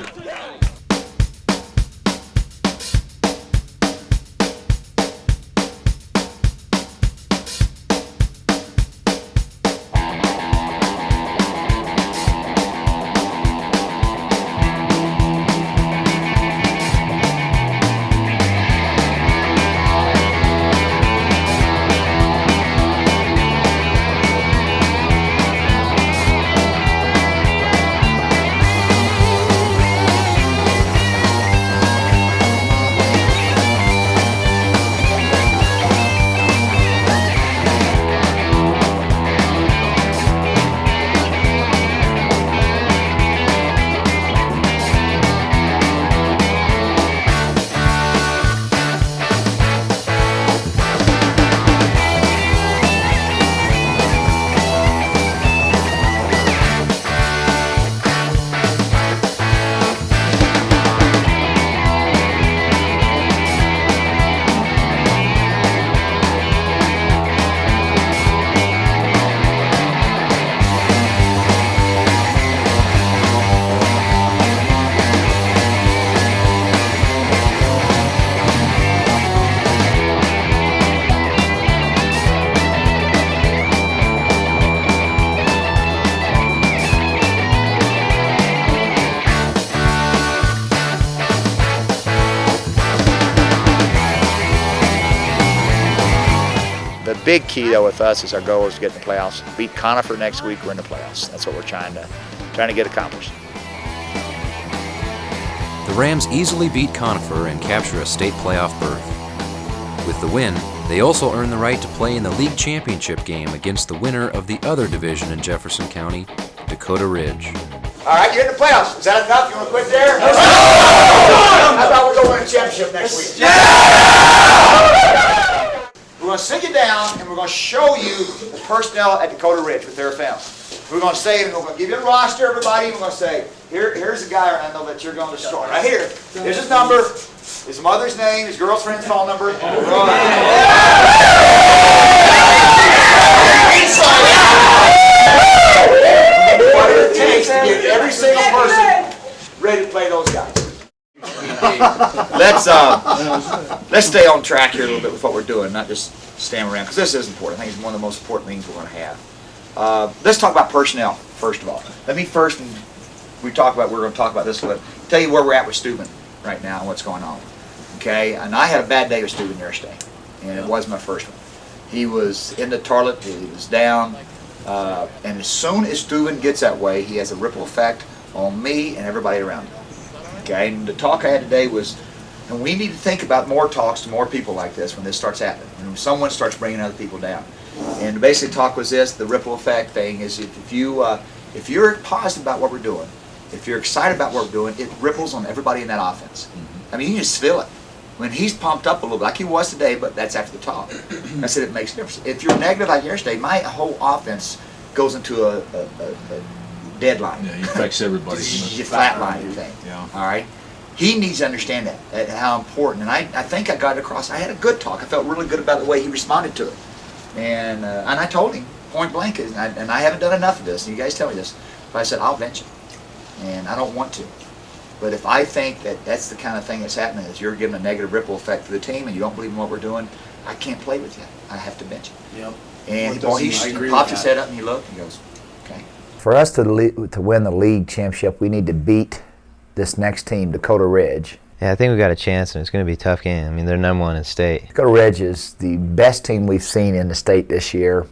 The big key though with us is our goal is to get in the playoffs. Beat Conifer next week, we're in the playoffs. That's what we're trying to get accomplished. The Rams easily beat Conifer and capture a state playoff berth. With the win, they also earn the right to play in the league championship game against the winner of the other division in Jefferson County, Dakota Ridge. All right, you're in the playoffs. Is that enough? You want to quit there? How about we go win a championship next week? We're going to sit you down and we're going to show you the personnel at Dakota Ridge with their family. We're going to say, we're going to give you a roster, everybody. We're going to say, here's the guy I know that you're going to destroy. Right here. Here's his number, his mother's name, his girlfriend's phone number. Whatever it takes to get every single person ready to play those guys. Let's stay on track here a little bit with what we're doing, not just stand around, because this is important. I think it's one of the most important things we're going to have. Let's talk about personnel, first of all. Let me first, and we're going to talk about this, but tell you where we're at with Steuben right now and what's going on. Okay, and I had a bad day with Steuben yesterday, and it was my first one. He was in the toilet, he was down, and as soon as Steuben gets that way, he has a ripple effect on me and everybody around him. Okay, and the talk I had today was, and we need to think about more talks to more people like this when this starts happening, when someone starts bringing other people down. And the basic talk was this: the ripple effect thing is if you're positive about what we're doing, if you're excited about what we're doing, it ripples on everybody in that offense. I mean, you can just feel it. When he's pumped up a little bit, like he was today, but that's after the talk. I said it makes a difference. If you're negative like yesterday, my whole offense goes into a deadline. Yeah, he affects everybody. You flatline thing. Yeah. All right. He needs to understand that, how important. And I think I got it across. I had a good talk. I felt really good about the way he responded to it. And I told him point blank, and I haven't done enough of this. And you guys tell me this. But I said I'll bench him, and I don't want to. But if I think that that's the kind of thing that's happening, is you're giving a negative ripple effect to the team, and you don't believe in what we're doing, I can't play with you. I have to bench you. Yep. And he popped his head up and he looked and he goes, okay. For us to win the league championship, we need to beat this next team, Dakota Ridge. Yeah, I think we got a chance, and it's going to be a tough game. I mean, they're #1 in state. Dakota Ridge is the best team we've seen in the state this year,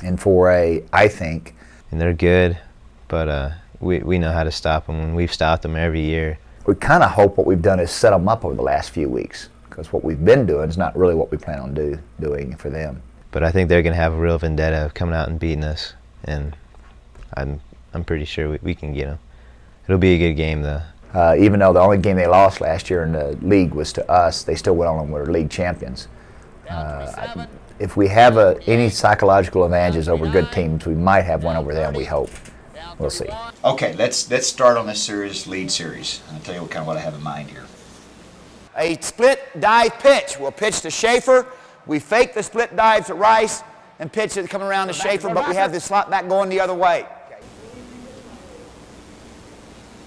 and I think. And they're good, but we know how to stop them, and we've stopped them every year. We kind of hope what we've done is set them up over the last few weeks, because what we've been doing is not really what we plan on doing for them. But I think they're going to have a real vendetta of coming out and beating us, and I'm pretty sure we can get them. It'll be a good game, though. Even though the only game they lost last year in the league was to us, they still went on and were league champions. If we have any psychological advantages over good teams, we might have one over them, we hope. We'll see. Okay, let's start on this lead series. I'll tell you kind of what I have in mind here. A split dive pitch. We'll pitch to Schaefer. We fake the split dive to Rice and pitch it coming around to Schaefer, but we have the slot back going the other way.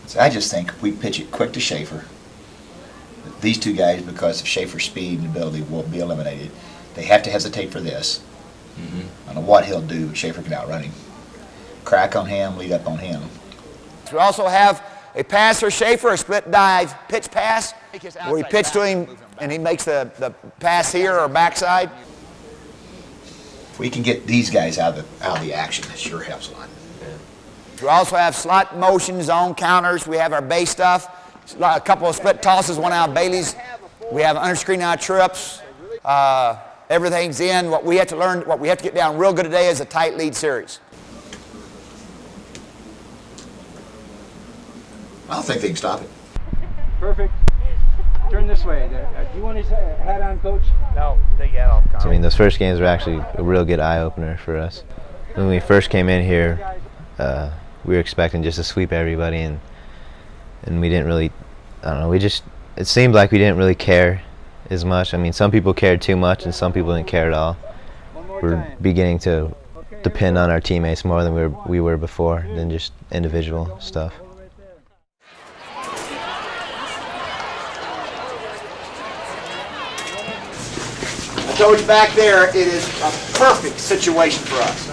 So I just think if we pitch it quick to Schaefer, these two guys, because of Schaefer's speed and ability, will be eliminated. They have to hesitate for this. I don't know what he'll do, but Schaefer can outrun him. Crack on him, lead up on him. We also have a pass for Schaefer, a split dive pitch pass, where we pitch to him and he makes the pass here or backside. If we can get these guys out of the action, it sure helps a lot. We also have slot motion, zone counters. We have our base stuff. A couple of split tosses, one out of Bailey's. We have underscreen out trips. Everything's in. What we have to learn, what we have to get down real good today is a tight lead series. I don't think they can stop it. Perfect. Turn this way. Do you want his hat on, Coach? No, take your hat off. So, I mean, those first games were actually a real good eye-opener for us. When we first came in here, we were expecting just to sweep everybody, and we didn't really, I don't know, it seemed like we didn't really care as much. I mean, some people cared too much and some people didn't care at all. We're beginning to depend on our teammates more than we were before, than just individual stuff. I told you back there, it is a perfect situation for us.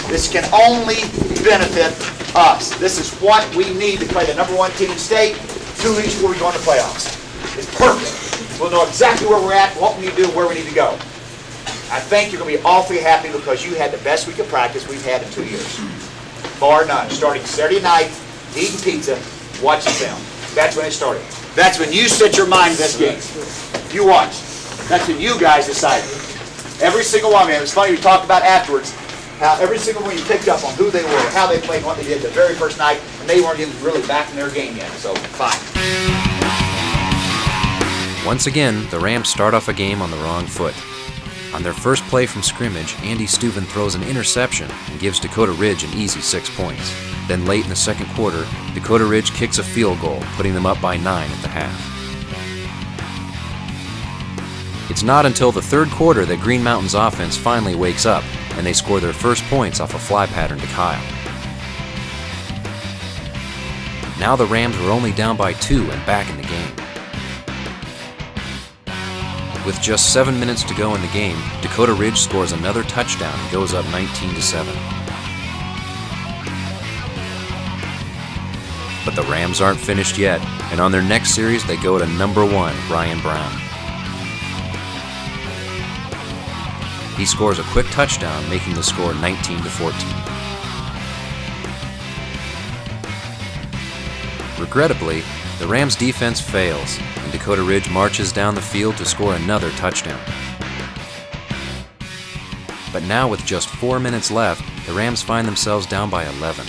This can only benefit us. This is what we need to play the #1 team in state 2 weeks before we go into the playoffs. It's perfect. We'll know exactly where we're at, what we need to do, and where we need to go. I think you're going to be awfully happy because you had the best week of practice we've had in 2 years. Bar none. Starting Saturday night, eating pizza, watching film. That's when it started. That's when you set your mind to this game. You watch. That's when you guys decided. Every single one of them. It was funny, we talked about afterwards how every single one you picked up on who they were, how they played, what they did the very first night, and they weren't even really back in their game yet, so fine. Once again, the Rams start off a game on the wrong foot. On their first play from scrimmage, Andy Steuven throws an interception and gives Dakota Ridge an easy 6 points. Then late in the second quarter, Dakota Ridge kicks a field goal, putting them up by 9 at the half. It's not until the third quarter that Green Mountain's offense finally wakes up, and they score their first points off a fly pattern to Kyle. Now the Rams were only down by 2 and back in the game. With just 7 minutes to go in the game, Dakota Ridge scores another touchdown and goes up 19-7. But the Rams aren't finished yet, and on their next series they go to #1, Ryan Brown. He scores a quick touchdown, making the score 19-14. Regrettably, the Rams' defense fails, and Dakota Ridge marches down the field to score another touchdown. But now with just 4 minutes left, the Rams find themselves down by 11.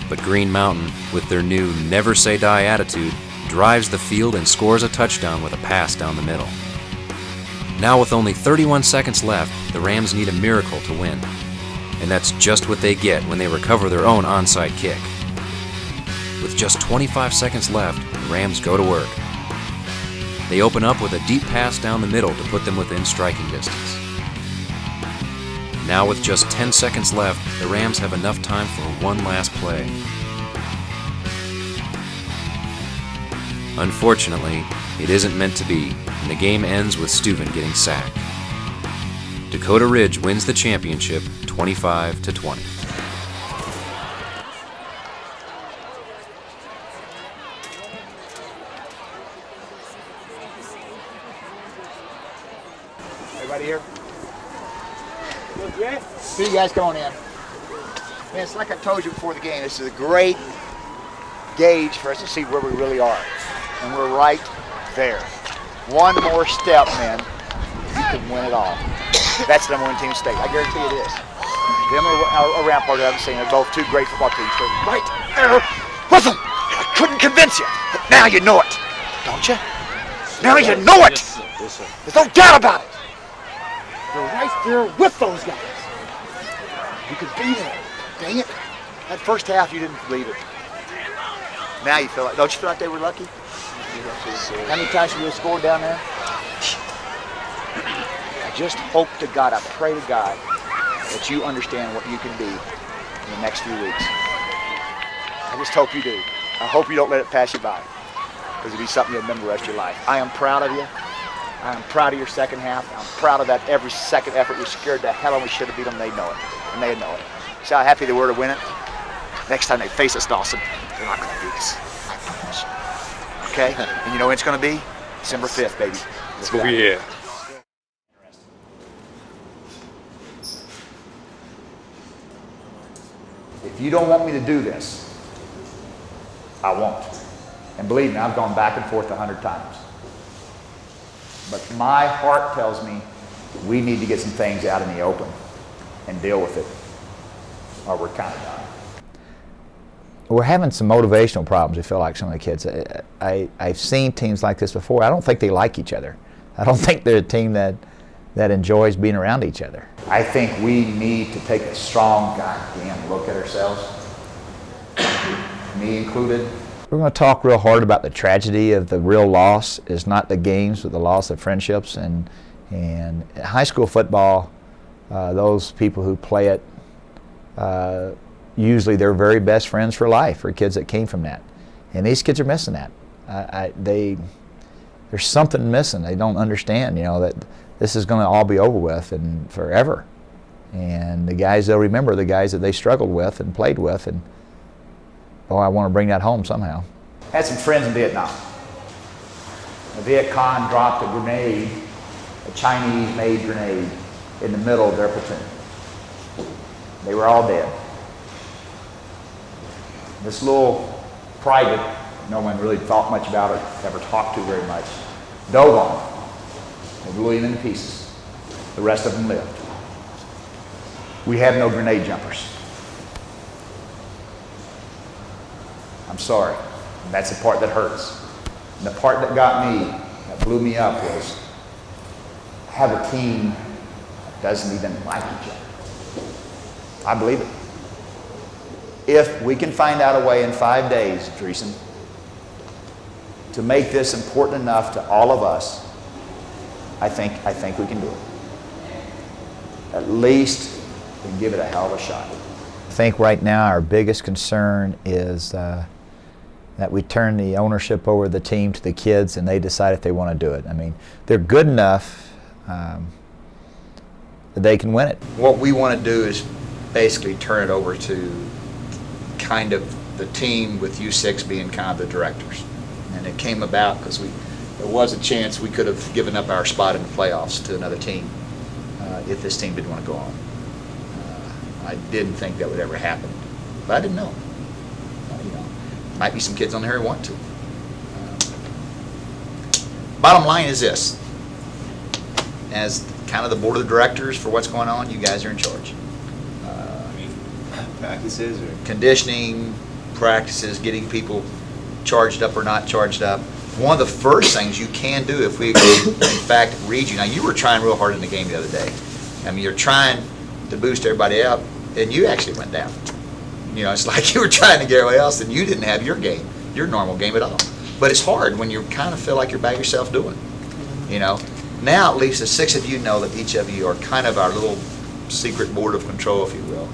But Green Mountain, with their new never say die attitude, drives the field and scores a touchdown with a pass down the middle. Now with only 31 seconds left, the Rams need a miracle to win. And that's just what they get when they recover their own onside kick. With just 25 seconds left, the Rams go to work. They open up with a deep pass down the middle to put them within striking distance. Now with just 10 seconds left, the Rams have enough time for one last play. Unfortunately, it isn't meant to be, and the game ends with Steuben getting sacked. Dakota Ridge wins the championship 25-20. Everybody here? See you guys, come on in. Man, it's like I told you before the game, this is a great gauge for us to see where we really are. And we're right there. One more step, man, you can win it all. That's the #1 team in state. I guarantee it is. Them or Rampart, I haven't seen, they're both two great football teams. They're right there with them. I couldn't convince you, but now you know it, don't you? Now you know it. There's no doubt about it. You're right there with those guys. You could be there. Dang it. That first half, you didn't believe it. Now you feel like, don't you feel like they were lucky? How many times you would have scored down there? I just hope to God, I pray to God, that you understand what you can be in the next few weeks. I just hope you do. I hope you don't let it pass you by, because it'll be something you'll remember the rest of your life. I am proud of you. I am proud of your second half. I'm proud of that every second effort. We scared the hell out of them. We should have beat them. They know it. And they know it. See how happy they were to win it? Next time they face us, Dawson, they're not going to beat us. I promise. Okay? And you know when it's going to be? December 5th, baby. Let's go. Yeah. If you don't want me to do this, I won't. And believe me, I've gone back and forth 100 times. But my heart tells me we need to get some things out in the open and deal with it, or we're kind of done. We're having some motivational problems, I feel like, some of the kids. I've seen teams like this before. I don't think they like each other. I don't think they're a team that enjoys being around each other. I think we need to take a strong, goddamn look at ourselves, me included. We're going to talk real hard about the tragedy of the real loss is not the games, but the loss of friendships. And high school football, those people who play it, usually they're very best friends for life, for kids that came from that. And these kids are missing that. There's something missing. They don't understand, that this is going to all be over with and forever. And the guys they'll remember, the guys that they struggled with and played with, and I want to bring that home somehow. I had some friends in Vietnam. The Viet Cong dropped a grenade, a Chinese-made grenade, in the middle of their platoon. They were all dead. This little private, no one really thought much about it, never talked to very much, dove on him. They blew him into pieces. The rest of them lived. We have no grenade jumpers. I'm sorry. And that's the part that hurts. And the part that got me, that blew me up, was have a team that doesn't even like each other. I believe it. If we can find out a way in 5 days, Dreesen, to make this important enough to all of us, I think we can do it. At least we can give it a hell of a shot. I think right now our biggest concern is that we turn the ownership over the team to the kids and they decide if they want to do it. I mean, they're good enough that they can win it. What we want to do is basically turn it over to kind of the team with U6 being kind of the directors. And it came about because there was a chance we could have given up our spot in the playoffs to another team if this team didn't want to go on. I didn't think that would ever happen, but I didn't know. Might be some kids on there who want to. Bottom line is this: as kind of the board of directors for what's going on, you guys are in charge. Practices or conditioning, practices, getting people charged up or not charged up. One of the first things you can do if we, in fact, read you. Now, you were trying real hard in the game the other day. I mean, you're trying to boost everybody up, and you actually went down. It's like you were trying to get everybody else, and you didn't have your game, your normal game at all. But it's hard when you kind of feel like you're by yourself doing it. Now, at least the 6 of you know that each of you are kind of our little secret board of control, if you will.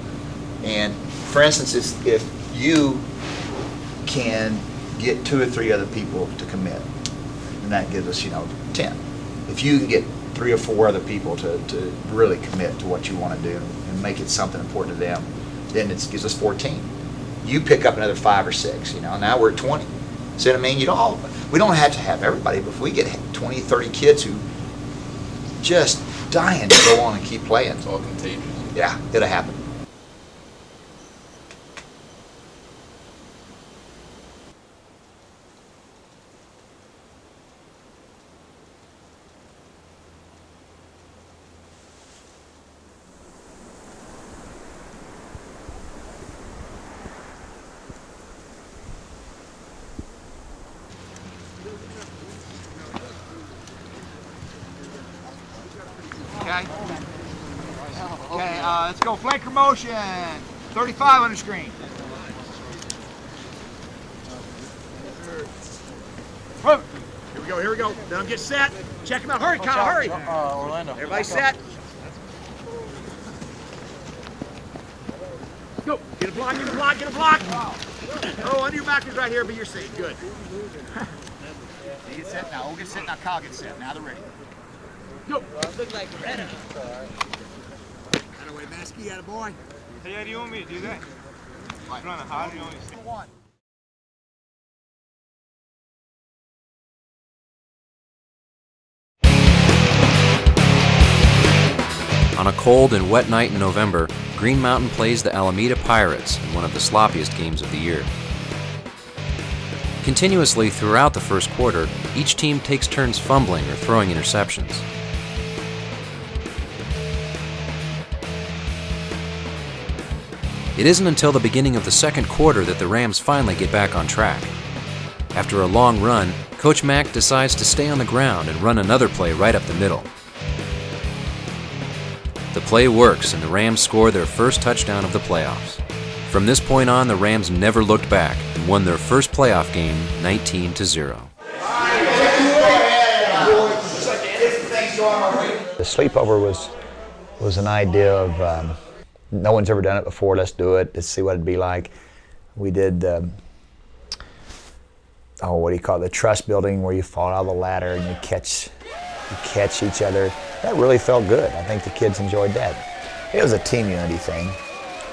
And for instance, if you can get 2 or 3 other people to commit, and that gives us, 10. If you can get 3 or 4 other people to really commit to what you want to do and make it something important to them, then it gives us 14. You pick up another 5 or 6, now we're at 20. See what I mean? We don't have to have everybody, but if we get 20, 30 kids who just dying to go on and keep playing. It's all contagious. Yeah, it'll happen. Okay, let's go flanker motion. 35 on the screen. Whoa. Here we go. Let them get set. Check them out. Hurry, Kyle, hurry. Orlando. Everybody set. Go. Get a block. Oh, under your back is right here, but you're safe. Good. Get set now. We'll get set now. Kyle, get set. Now they're ready. Go. Look like Loretta. Away, Maskey, attaboy. Hey, how do you want me to do that? How do you want me to do one? On a cold and wet night in November, Green Mountain plays the Alameda Pirates in one of the sloppiest games of the year. Continuously throughout the first quarter, each team takes turns fumbling or throwing interceptions. It isn't until the beginning of the second quarter that the Rams finally get back on track. After a long run, Coach Mack decides to stay on the ground and run another play right up the middle. The play works and the Rams score their first touchdown of the playoffs. From this point on, the Rams never looked back and won their first playoff game 19-0. The sleepover was an idea of no one's ever done it before. Let's do it. Let's see what it'd be like. We did, what do you call it? The trust building, where you fall out of the ladder and you catch each other. That really felt good. I think the kids enjoyed that. It was a team unity thing.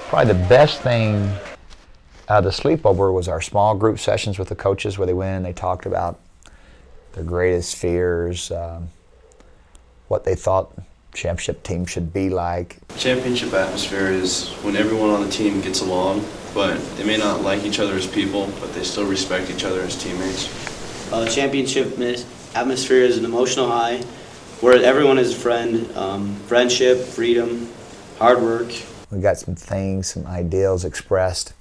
Probably the best thing out of the sleepover was our small group sessions with the coaches, where they went and they talked about their greatest fears, what they thought championship team should be like. Championship atmosphere is when everyone on the team gets along, but they may not like each other as people, but they still respect each other as teammates. Championship atmosphere is an emotional high where everyone is a friend, friendship, freedom, hard work. We got some things, some ideals expressed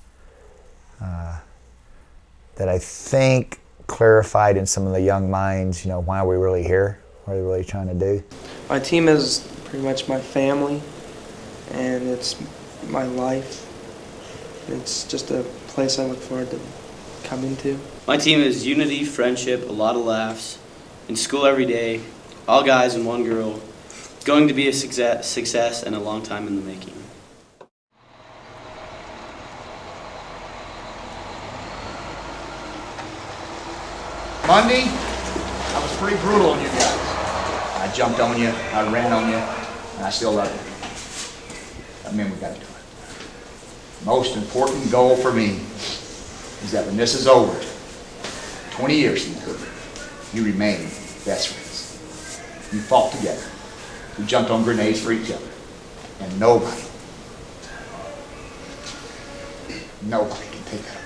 that I think clarified in some of the young minds, why are we really here? What are we really trying to do? My team is pretty much my family, and it's my life. It's just a place I look forward to coming to. My team is unity, friendship, a lot of laughs, in school every day, all guys and one girl. It's going to be a success and a long time in the making. Monday, I was pretty brutal on you guys. I jumped on you, I ran on you, and I still love you. That means we got to do it. Most important goal for me is that when this is over, 20 years from now, you remain best friends. You fought together. You jumped on grenades for each other. And nobody can take that away.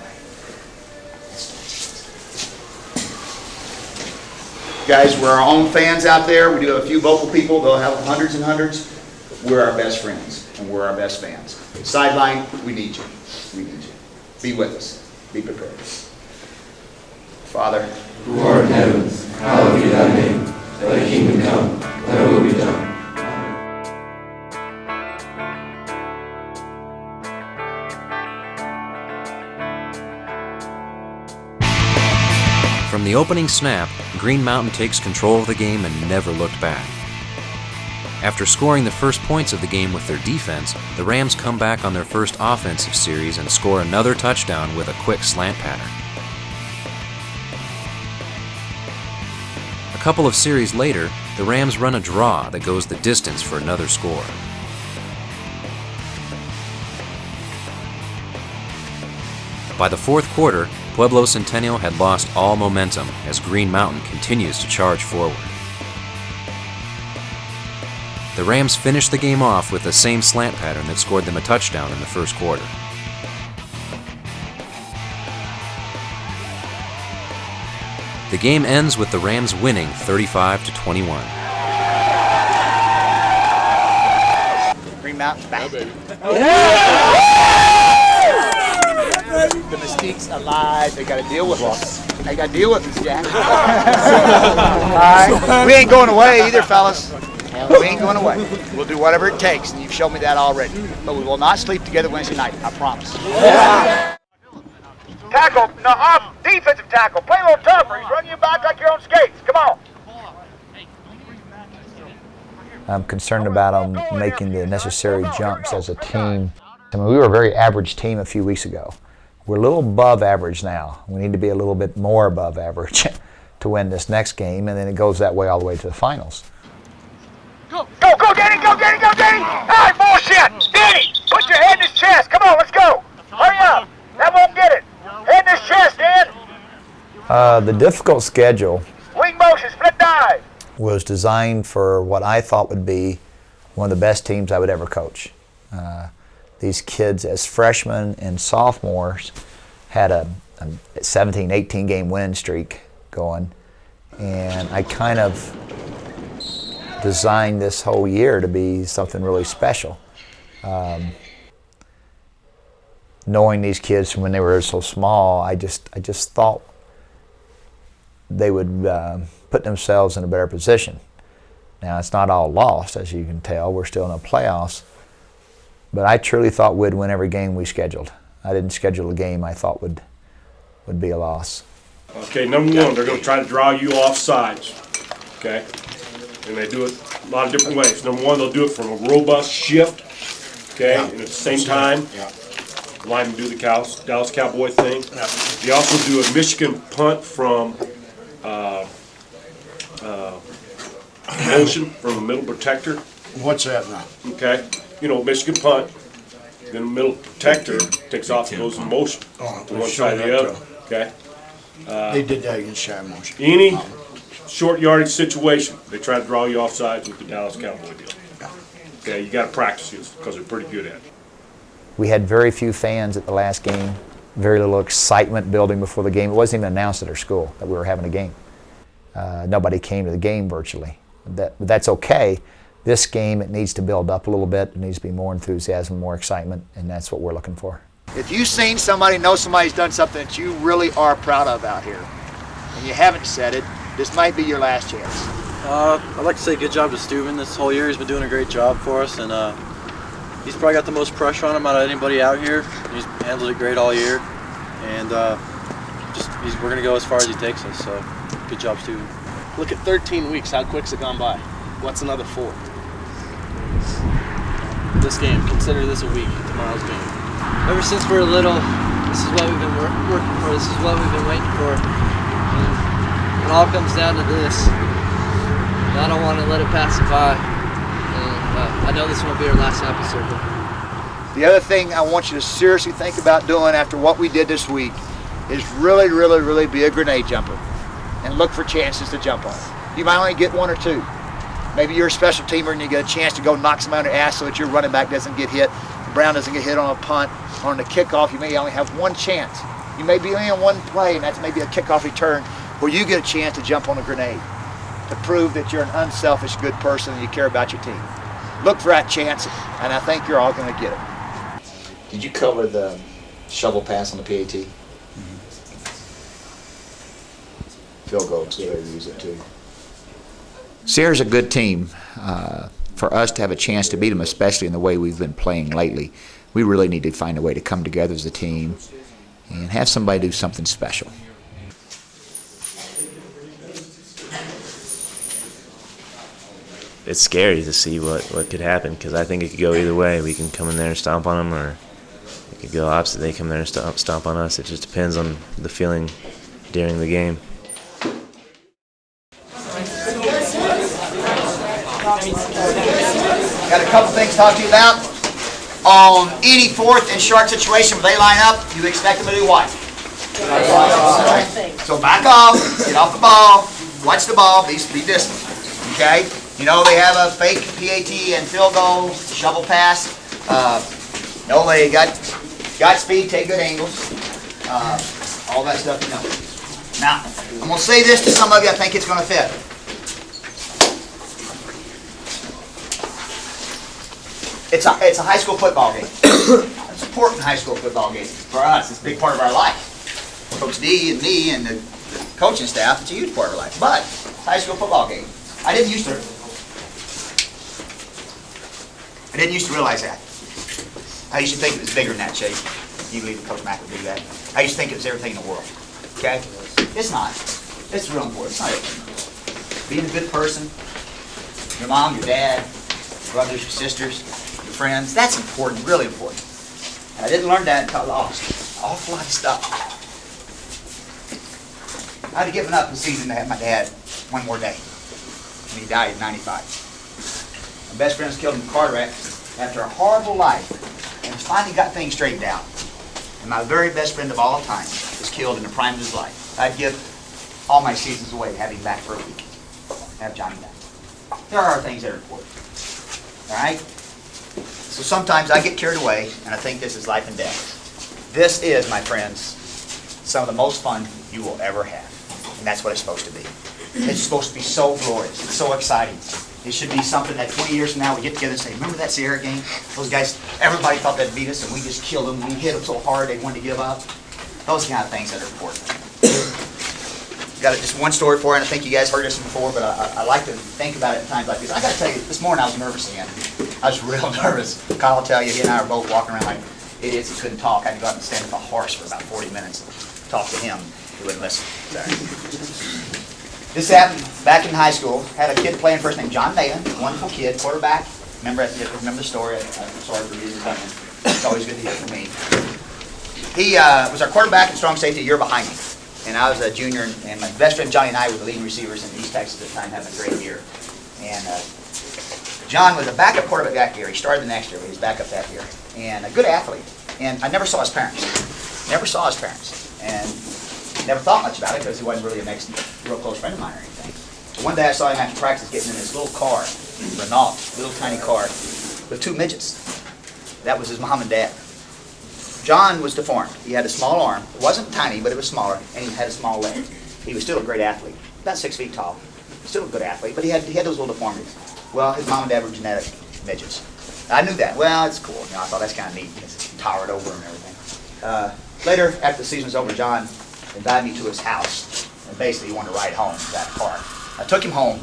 Guys, we're our own fans out there. We do have a few vocal people. They'll have hundreds and hundreds. We're our best friends, and we're our best fans. Sideline, we need you. We need you. Be with us. Be prepared. Father, who art in heaven, hallowed be thy name. Thy kingdom come, thy will be done. From the opening snap, Green Mountain takes control of the game and never looked back. After scoring the first points of the game with their defense, the Rams come back on their first offensive series and score another touchdown with a quick slant pattern. couple of series later, the Rams run a draw that goes the distance for another score. By the fourth quarter, Pueblo Centennial had lost all momentum as Green Mountain continues to charge forward. The Rams finished the game off with the same slant pattern that scored them a touchdown in the first quarter. The game ends with the Rams winning 35-21. Green Mountain's back. The Mystique's alive. They got to deal with us. They got to deal with us, Jack. All right. We ain't going away either, fellas. We ain't going away. We'll do whatever it takes, and you've shown me that already. But we will not sleep together Wednesday night. I promise. Tackle, no, off, defensive tackle. Play a little tougher. He's running you back like you're on skates. Come on. I'm concerned about them making the necessary jumps as a team. I mean, we were a very average team a few weeks ago. We're a little above average now. We need to be a little bit more above average to win this next game, and then it goes that way all the way to the finals. Go, Danny, go, Danny, go, Danny! Hey, bullshit! Danny, put your head in his chest. Come on, let's go. Hurry up. That won't get it. Head in his chest, Dan. The difficult schedule Wing motion, split dive. was designed for what I thought would be one of the best teams I would ever coach. These kids as freshmen and sophomores had a 17, 18 game win streak going, and I kind of designed this whole year to be something really special. Knowing these kids from when they were so small, I just thought they would put themselves in a better position. Now, it's not all lost, as you can tell. We're still in the playoffs. But I truly thought we'd win every game we scheduled. I didn't schedule a game I thought would be a loss. Okay, number one, they're going to try to draw you off sides. Okay? And they do it a lot of different ways. Number one, they'll do it from a robust shift. Okay? And at the same time, linemen do the Dallas Cowboy thing. They also do a Michigan punt from motion from the middle protector. What's that now? Okay? You know, Michigan punt, then the middle protector takes off and goes in motion to one side or the other. Okay? They did that against Shy Motion. Any short yardage situation, they try to draw you off sides with the Dallas Cowboy deal. Okay, you got to practice this because they're pretty good at it. We had very few fans at the last game, very little excitement building before the game. It wasn't even announced at our school that we were having a game. Nobody came to the game virtually. But that's okay. This game, it needs to build up a little bit. It needs to be more enthusiasm, more excitement, and that's what we're looking for. If you've seen somebody, know somebody's done something that you really are proud of out here, and you haven't said it, this might be your last chance. I'd like to say good job to Steuben this whole year. He's been doing a great job for us, and he's probably got the most pressure on him out of anybody out here. He's handled it great all year, and we're going to go as far as he takes us, so good job, Steuben. Look at 13 weeks, how quick's it gone by? What's another 4? This game, consider this a week, tomorrow's game. Ever since we're little, this is what we've been working for, this is what we've been waiting for. And it all comes down to this. And I don't want to let it pass it by. And I know this won't be our last episode. The other thing I want you to seriously think about doing after what we did this week is really, really, really be a grenade jumper and look for chances to jump on. You might only get 1 or 2. Maybe you're a special teamer and you get a chance to go knock somebody on the ass so that your running back doesn't get hit, Brown doesn't get hit on a punt, or on the kickoff you may only have 1 chance. You may be only on 1 play, and that's maybe a kickoff return where you get a chance to jump on a grenade to prove that you're an unselfish, good person and you care about your team. Look for that chance, and I think you're all going to get it. Did you cover the shovel pass on the PAT? Mm-hmm. Field goal, too. They use it too. Sierra's a good team. For us to have a chance to beat them, especially in the way we've been playing lately, we really need to find a way to come together as a team and have somebody do something special. It's scary to see what could happen because I think it could go either way. We can come in there and stomp on them, or it could go opposite. They come there and stomp on us. It just depends on the feeling during the game. a couple things to talk to you about. On any fourth and short situation where they line up, you expect them to do what? So back off, get off the ball, watch the ball, be distant. Okay? You know they have a fake PAT and field goal, shovel pass. No, they got speed, take good angles. All that stuff you know. Now, I'm going to say this to some of you, I think it's going to fit. It's a high school football game. It's an important high school football game for us. It's a big part of our life. Coach D and me and the coaching staff, it's a huge part of our life. But it's a high school football game. I didn't used to realize that. I used to think it was bigger than that, Chase. You believe that Coach Mack would do that? I used to think it was everything in the world. Okay? It's not. It's real important. It's not everything. Being a good person, your mom, your dad, your brothers, your sisters, your friends, that's important, really important. And I didn't learn that until I lost an awful lot of stuff. I'd have given up the season to have my dad one more day. And he died at 95. My best friend was killed in a car wreck after a horrible life, and finally got things straightened out. And my very best friend of all time was killed in the prime of his life. I'd give all my seasons away to have him back for a week. Have Johnny back. There are things that are important. All right? So sometimes I get carried away, and I think this is life and death. This is, my friends, some of the most fun you will ever have. And that's what it's supposed to be. It's supposed to be so glorious. It's so exciting. It should be something that 20 years from now we get together and say, remember that Sierra game? Those guys, everybody thought they'd beat us, and we just killed them. We hit them so hard they wanted to give up. Those kind of things that are important. Got just one story for you, and I think you guys heard this before, but I like to think about it at times like this. I got to tell you, this morning I was nervous again. I was real nervous. Kyle will tell you, he and I were both walking around like idiots and couldn't talk. I had to go out and stand with a horse for about 40 minutes and talk to him. He wouldn't listen. Sorry. This happened back in high school. Had a kid playing first named John Maiden, wonderful kid, quarterback. Remember the story? I'm sorry for using that one. It's always good to hear from me. He was our quarterback and strong safety a year behind me. And I was a junior, and my best friend Johnny and I were the leading receivers in East Texas at the time, having a great year. And John was a backup quarterback that year. He started the next year, but he was backup that year. And a good athlete. And I never saw his parents. Never saw his parents. And never thought much about it because he wasn't really a real close friend of mine or anything. But one day I saw him after practice getting in this little car, Renault, little tiny car, with two midgets. That was his mom and dad. John was deformed. He had a small arm. It wasn't tiny, but it was smaller, and he had a small leg. He was still a great athlete, about 6 feet tall. Still a good athlete, but he had those little deformities. Well, his mom and dad were genetic midgets. I knew that. Well, it's cool. You know, I thought that's kind of neat. It's towered over and everything. Later, after the season was over, John invited me to his house, and basically he wanted to ride home in that car. I took him home,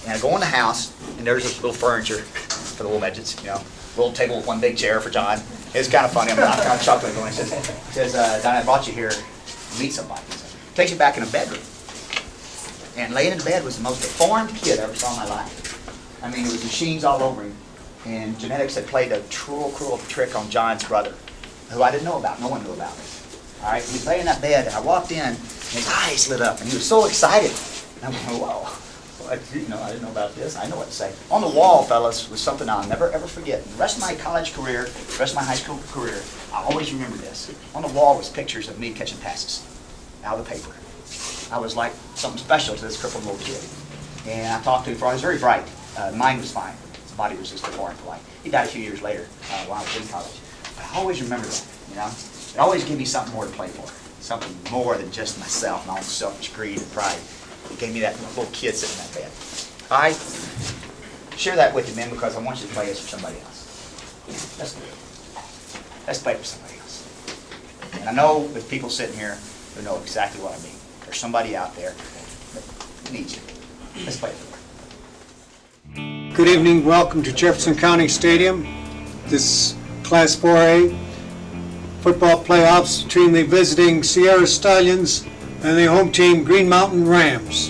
and I go in the house, and there's this little furniture for the little midgets, you know, little table with one big chair for John. It's kind of funny. I'm kind of chuckling going. He says, Don, I brought you here to meet somebody. He takes you back in a bedroom. And laying in the bed was the most deformed kid I ever saw in my life. I mean, there was machines all over him. And genetics had played a cruel trick on John's brother, who I didn't know about. No one knew about it. All right, he was laying in that bed, and I walked in, and his eyes lit up, and he was so excited. And I'm going, whoa. I didn't know about this. I know what to say. On the wall, fellas, was something I'll never, ever forget. The rest of my college career, the rest of my high school career, I always remember this. On the wall was pictures of me catching passes out of the paper. I was like something special to this crippled little kid. And I talked to him before. I was very bright. Mind was fine. His body was just deformed. He died a few years later while I was in college. But I always remember that, you know. It always gave me something more to play for. Something more than just myself, my own selfish greed and pride. It gave me that little kid sitting in that bed. I share that with you, men, because I want you to play this for somebody else. Let's do it. Let's play for somebody else. And I know there's people sitting here who know exactly what I mean. There's somebody out there that needs you. Let's play for them. Good evening. Welcome to Jefferson County Stadium. This Class 4A football playoffs between the visiting Sierra Stallions and the home team Green Mountain Rams.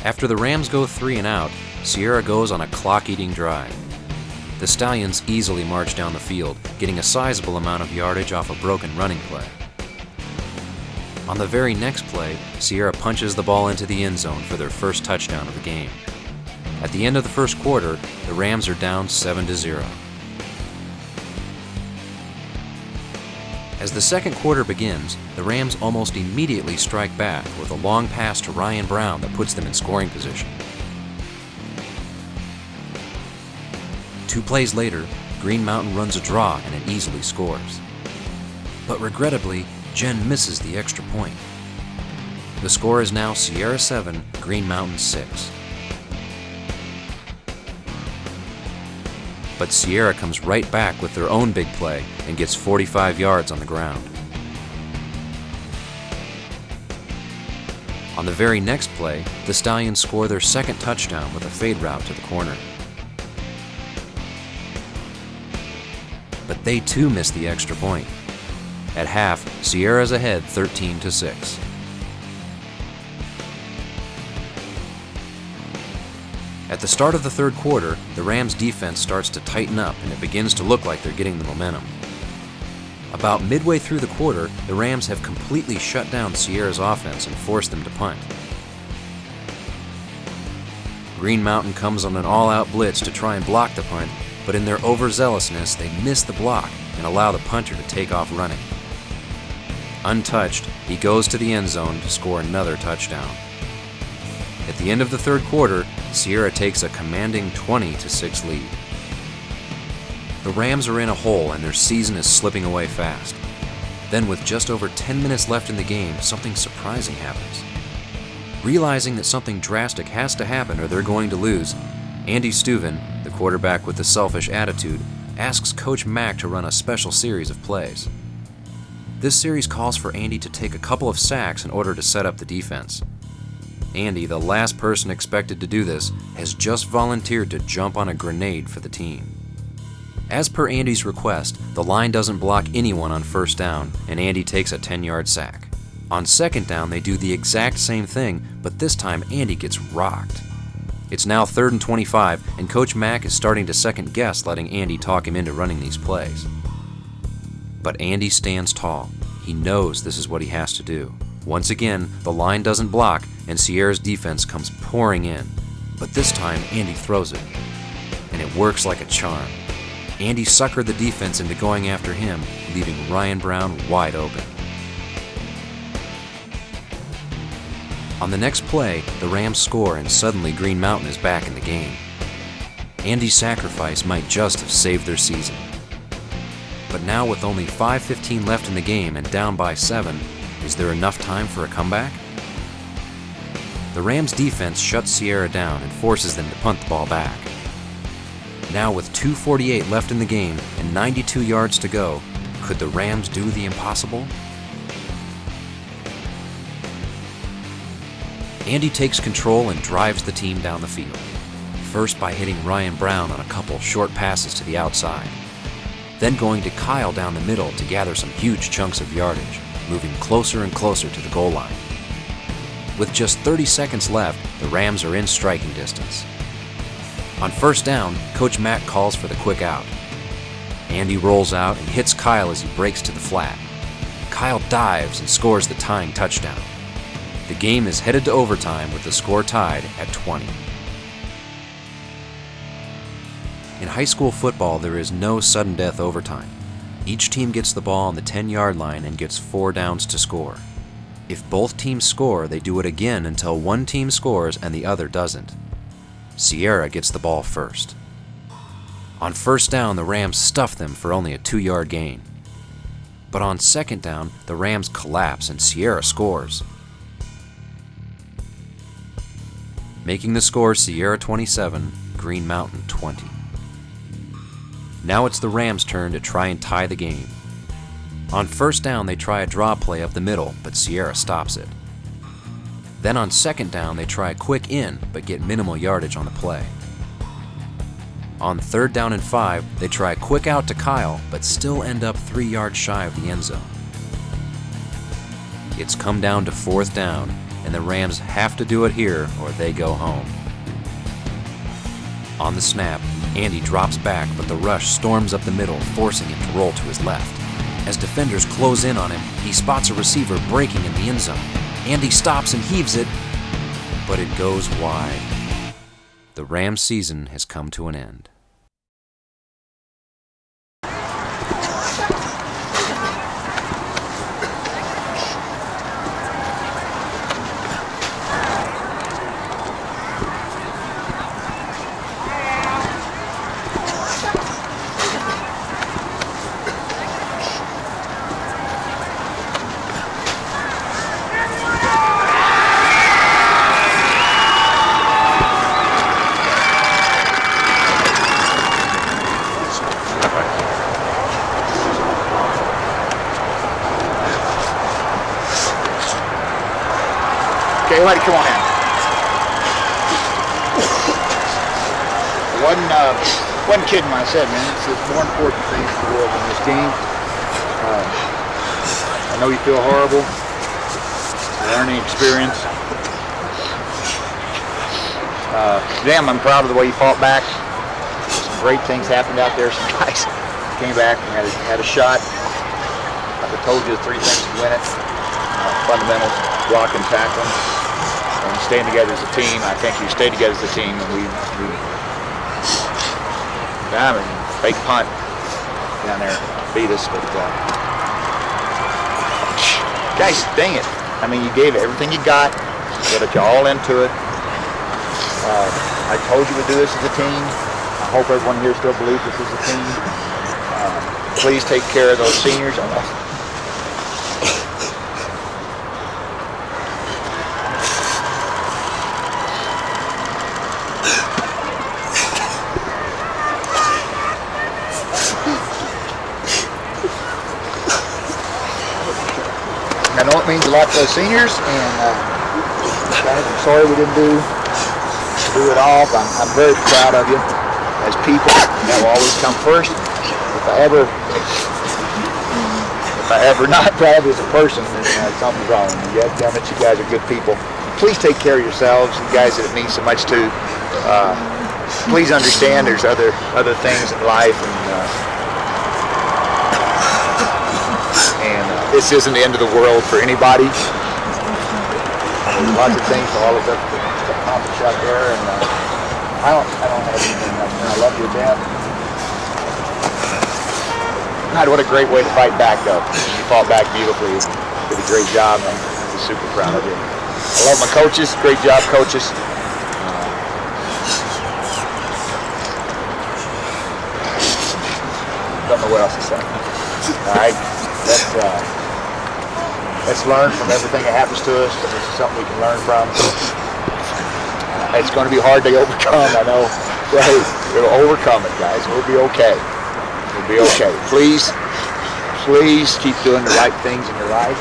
After the Rams go 3 and out, Sierra goes on a clock-eating drive. The Stallions easily march down the field, getting a sizable amount of yardage off a broken running play. On the very next play, Sierra punches the ball into the end zone for their first touchdown of the game. At the end of the first quarter, the Rams are down 7-0. As the second quarter begins, the Rams almost immediately strike back with a long pass to Ryan Brown that puts them in scoring position. 2 plays later, Green Mountain runs a draw and it easily scores. But regrettably, Jen misses the extra point. The score is now Sierra 7, Green Mountain 6. But Sierra comes right back with their own big play and gets 45 yards on the ground. On the very next play, the Stallions score their second touchdown with a fade route to the corner. But they too miss the extra point. At half, Sierra's ahead 13-6. At the start of the third quarter, the Rams' defense starts to tighten up and it begins to look like they're getting the momentum. About midway through the quarter, the Rams have completely shut down Sierra's offense and forced them to punt. Green Mountain comes on an all-out blitz to try and block the punt, but in their overzealousness, they miss the block and allow the punter to take off running. Untouched, he goes to the end zone to score another touchdown. At the end of the third quarter, Sierra takes a commanding 20-6 lead. The Rams are in a hole and their season is slipping away fast. Then with just over 10 minutes left in the game, something surprising happens. Realizing that something drastic has to happen or they're going to lose, Andy Steuven, the quarterback with the selfish attitude, asks Coach Mack to run a special series of plays. This series calls for Andy to take a couple of sacks in order to set up the defense. Andy, the last person expected to do this, has just volunteered to jump on a grenade for the team. As per Andy's request, the line doesn't block anyone on first down, and Andy takes a 10-yard sack. On second down, they do the exact same thing, but this time Andy gets rocked. It's now 3rd and 25, and Coach Mack is starting to second-guess letting Andy talk him into running these plays. But Andy stands tall. He knows this is what he has to do. Once again, the line doesn't block, and Sierra's defense comes pouring in. But this time, Andy throws it, and it works like a charm. Andy suckered the defense into going after him, leaving Ryan Brown wide open. On the next play, the Rams score and suddenly Green Mountain is back in the game. Andy's sacrifice might just have saved their season. But now with only 5:15 left in the game and down by 7, is there enough time for a comeback? The Rams' defense shuts Sierra down and forces them to punt the ball back. Now with 2:48 left in the game and 92 yards to go, could the Rams do the impossible? Andy takes control and drives the team down the field. First by hitting Ryan Brown on a couple short passes to the outside. Then going to Kyle down the middle to gather some huge chunks of yardage, moving closer and closer to the goal line. With just 30 seconds left, the Rams are in striking distance. On first down, Coach Mack calls for the quick out. Andy rolls out and hits Kyle as he breaks to the flat. Kyle dives and scores the tying touchdown. The game is headed to overtime with the score tied at 20. In high school football, there is no sudden death overtime. Each team gets the ball on the 10-yard line and gets 4 downs to score. If both teams score, they do it again until one team scores and the other doesn't. Sierra gets the ball first. On first down, the Rams stuff them for only a 2-yard gain. But on second down, the Rams collapse and Sierra scores. Making the score Sierra 27, Green Mountain 20. Now it's the Rams' turn to try and tie the game. On first down, they try a draw play up the middle, but Sierra stops it. Then on second down, they try a quick in, but get minimal yardage on the play. On third down and 5, they try a quick out to Kyle, but still end up 3 yards shy of the end zone. It's come down to fourth down, and the Rams have to do it here or they go home. On the snap, Andy drops back, but the rush storms up the middle, forcing him to roll to his left. As defenders close in on him, he spots a receiver breaking in the end zone. Andy stops and heaves it, but it goes wide. The Rams' season has come to an end. Okay, everybody come on in. Wasn't kidding when I said, man, it's the more important thing in the world than this team. I know you feel horrible. Learning experience. Damn, I'm proud of the way you fought back. Some great things happened out there. Some guys came back and had a shot. Like I told you, the three things to win it. Fundamentals, blocking, tackling, and staying together as a team. I think you stayed together as a team, and we fake punt down there beat us, but guys, dang it! I mean, you gave it everything you got, put you all into it. I told you we'd do this as a team. I hope everyone here still believes this is a team. Please take care of those seniors. I know it means a lot to those seniors, and guys, I'm sorry we didn't do it all, but I'm very proud of you as people. That will always come first. If I ever not proud of you as a person, then something's wrong. You have done it. You guys are good people. Please take care of yourselves, you guys that it means so much to. Please understand there's other things in life, and this isn't the end of the world for anybody. There's lots of things for all of us to accomplish out there, and I don't have anything else. I love you to death. God, what a great way to fight back, though. You fought back beautifully. You did a great job, and I'm super proud of you. I love my coaches. Great job, coaches. Don't know what else to say. All right, let's learn from everything that happens to us. This is something we can learn from. It's going to be hard to overcome, I know. Right? We'll overcome it, guys. We'll be okay. We'll be okay. Please keep doing the right things in your life.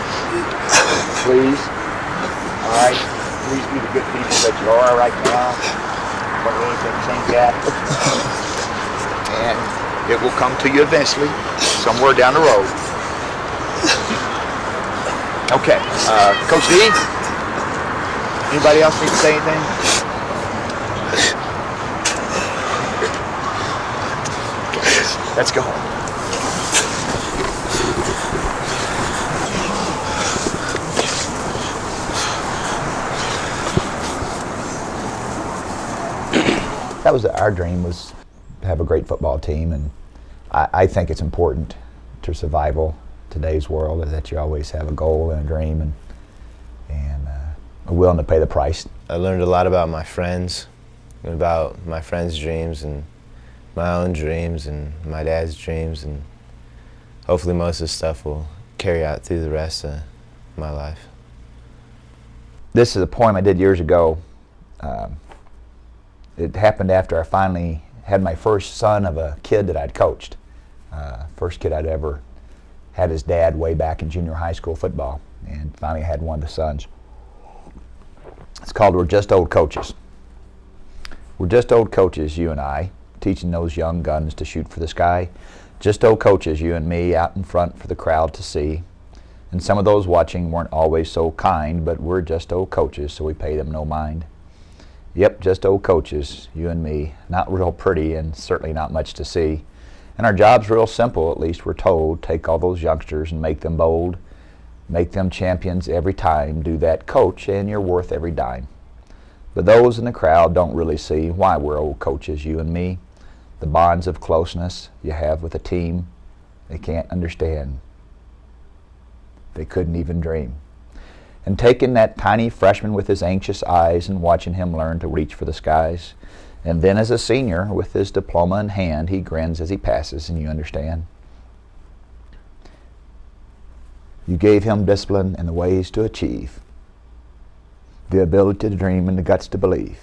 Please. All right. Please be the good people that you are right now. Don't do anything to change that. And it will come to you eventually, somewhere down the road. Okay, Coach D, anybody else need to say anything? Let's go home. That was our dream, was to have a great football team, and I think it's important to survival today's world that you always have a goal and a dream, and are willing to pay the price. I learned a lot about my friends, about my friends' dreams, and my own dreams, and my dad's dreams, and hopefully most of the stuff will carry out through the rest of my life. This is a poem I did years ago. It happened after I finally had my first son of a kid that I'd coached. First kid I'd ever had his dad way back in junior high school football, and finally had one of the sons. It's called We're Just Old Coaches. We're just old coaches, you and I, teaching those young guns to shoot for the sky. Just old coaches, you and me, out in front for the crowd to see. And some of those watching weren't always so kind, but we're just old coaches, so we pay them no mind. Yep, just old coaches, you and me, not real pretty and certainly not much to see. And our job's real simple, at least we're told. Take all those youngsters and make them bold. Make them champions every time. Do that, coach, and you're worth every dime. But those in the crowd don't really see why we're old coaches, you and me. The bonds of closeness you have with a team, they can't understand. They couldn't even dream. And taking that tiny freshman with his anxious eyes and watching him learn to reach for the skies. And then as a senior, with his diploma in hand, he grins as he passes, and you understand. You gave him discipline and the ways to achieve, the ability to dream and the guts to believe.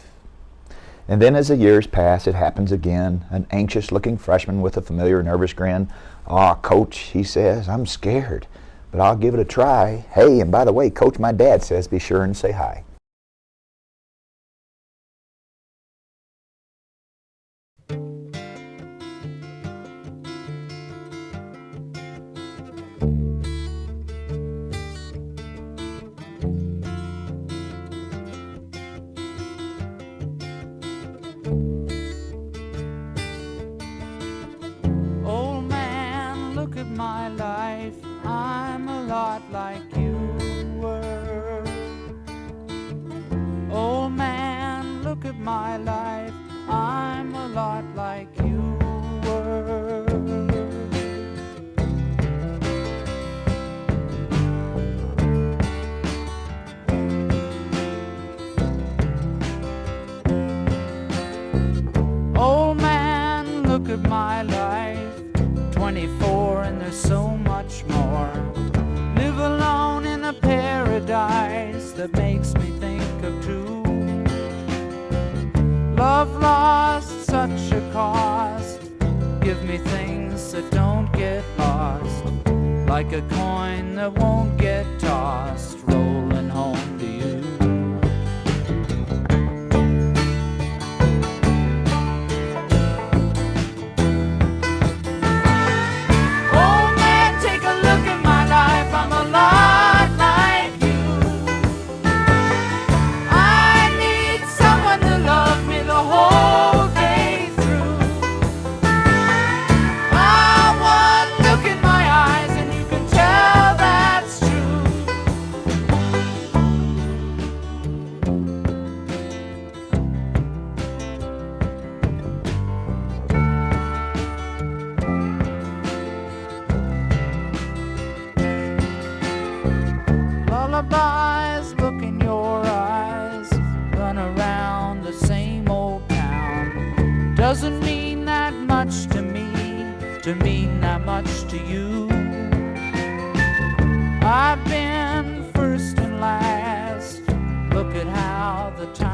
And then as the years pass, it happens again. An anxious-looking freshman with a familiar nervous grin. "Aw, Coach," he says, "I'm scared, but I'll give it a try. Hey, and by the way, Coach, my dad says be sure and say hi." Old man, look at my life. I'm a lot like you were. Old man, look at my life. I'm a lot like you were. Old man, look at my life. 24 and there's so much more. Live alone in a paradise that makes me think of two. Love lost, such a cost. Give me things that don't get lost. Like a coin that won't get tossed, rolling home to you. Lullabies, look in your eyes. Run around the same old town. Doesn't mean that much to me, to mean that much to you. I've been first and last. Look at how the time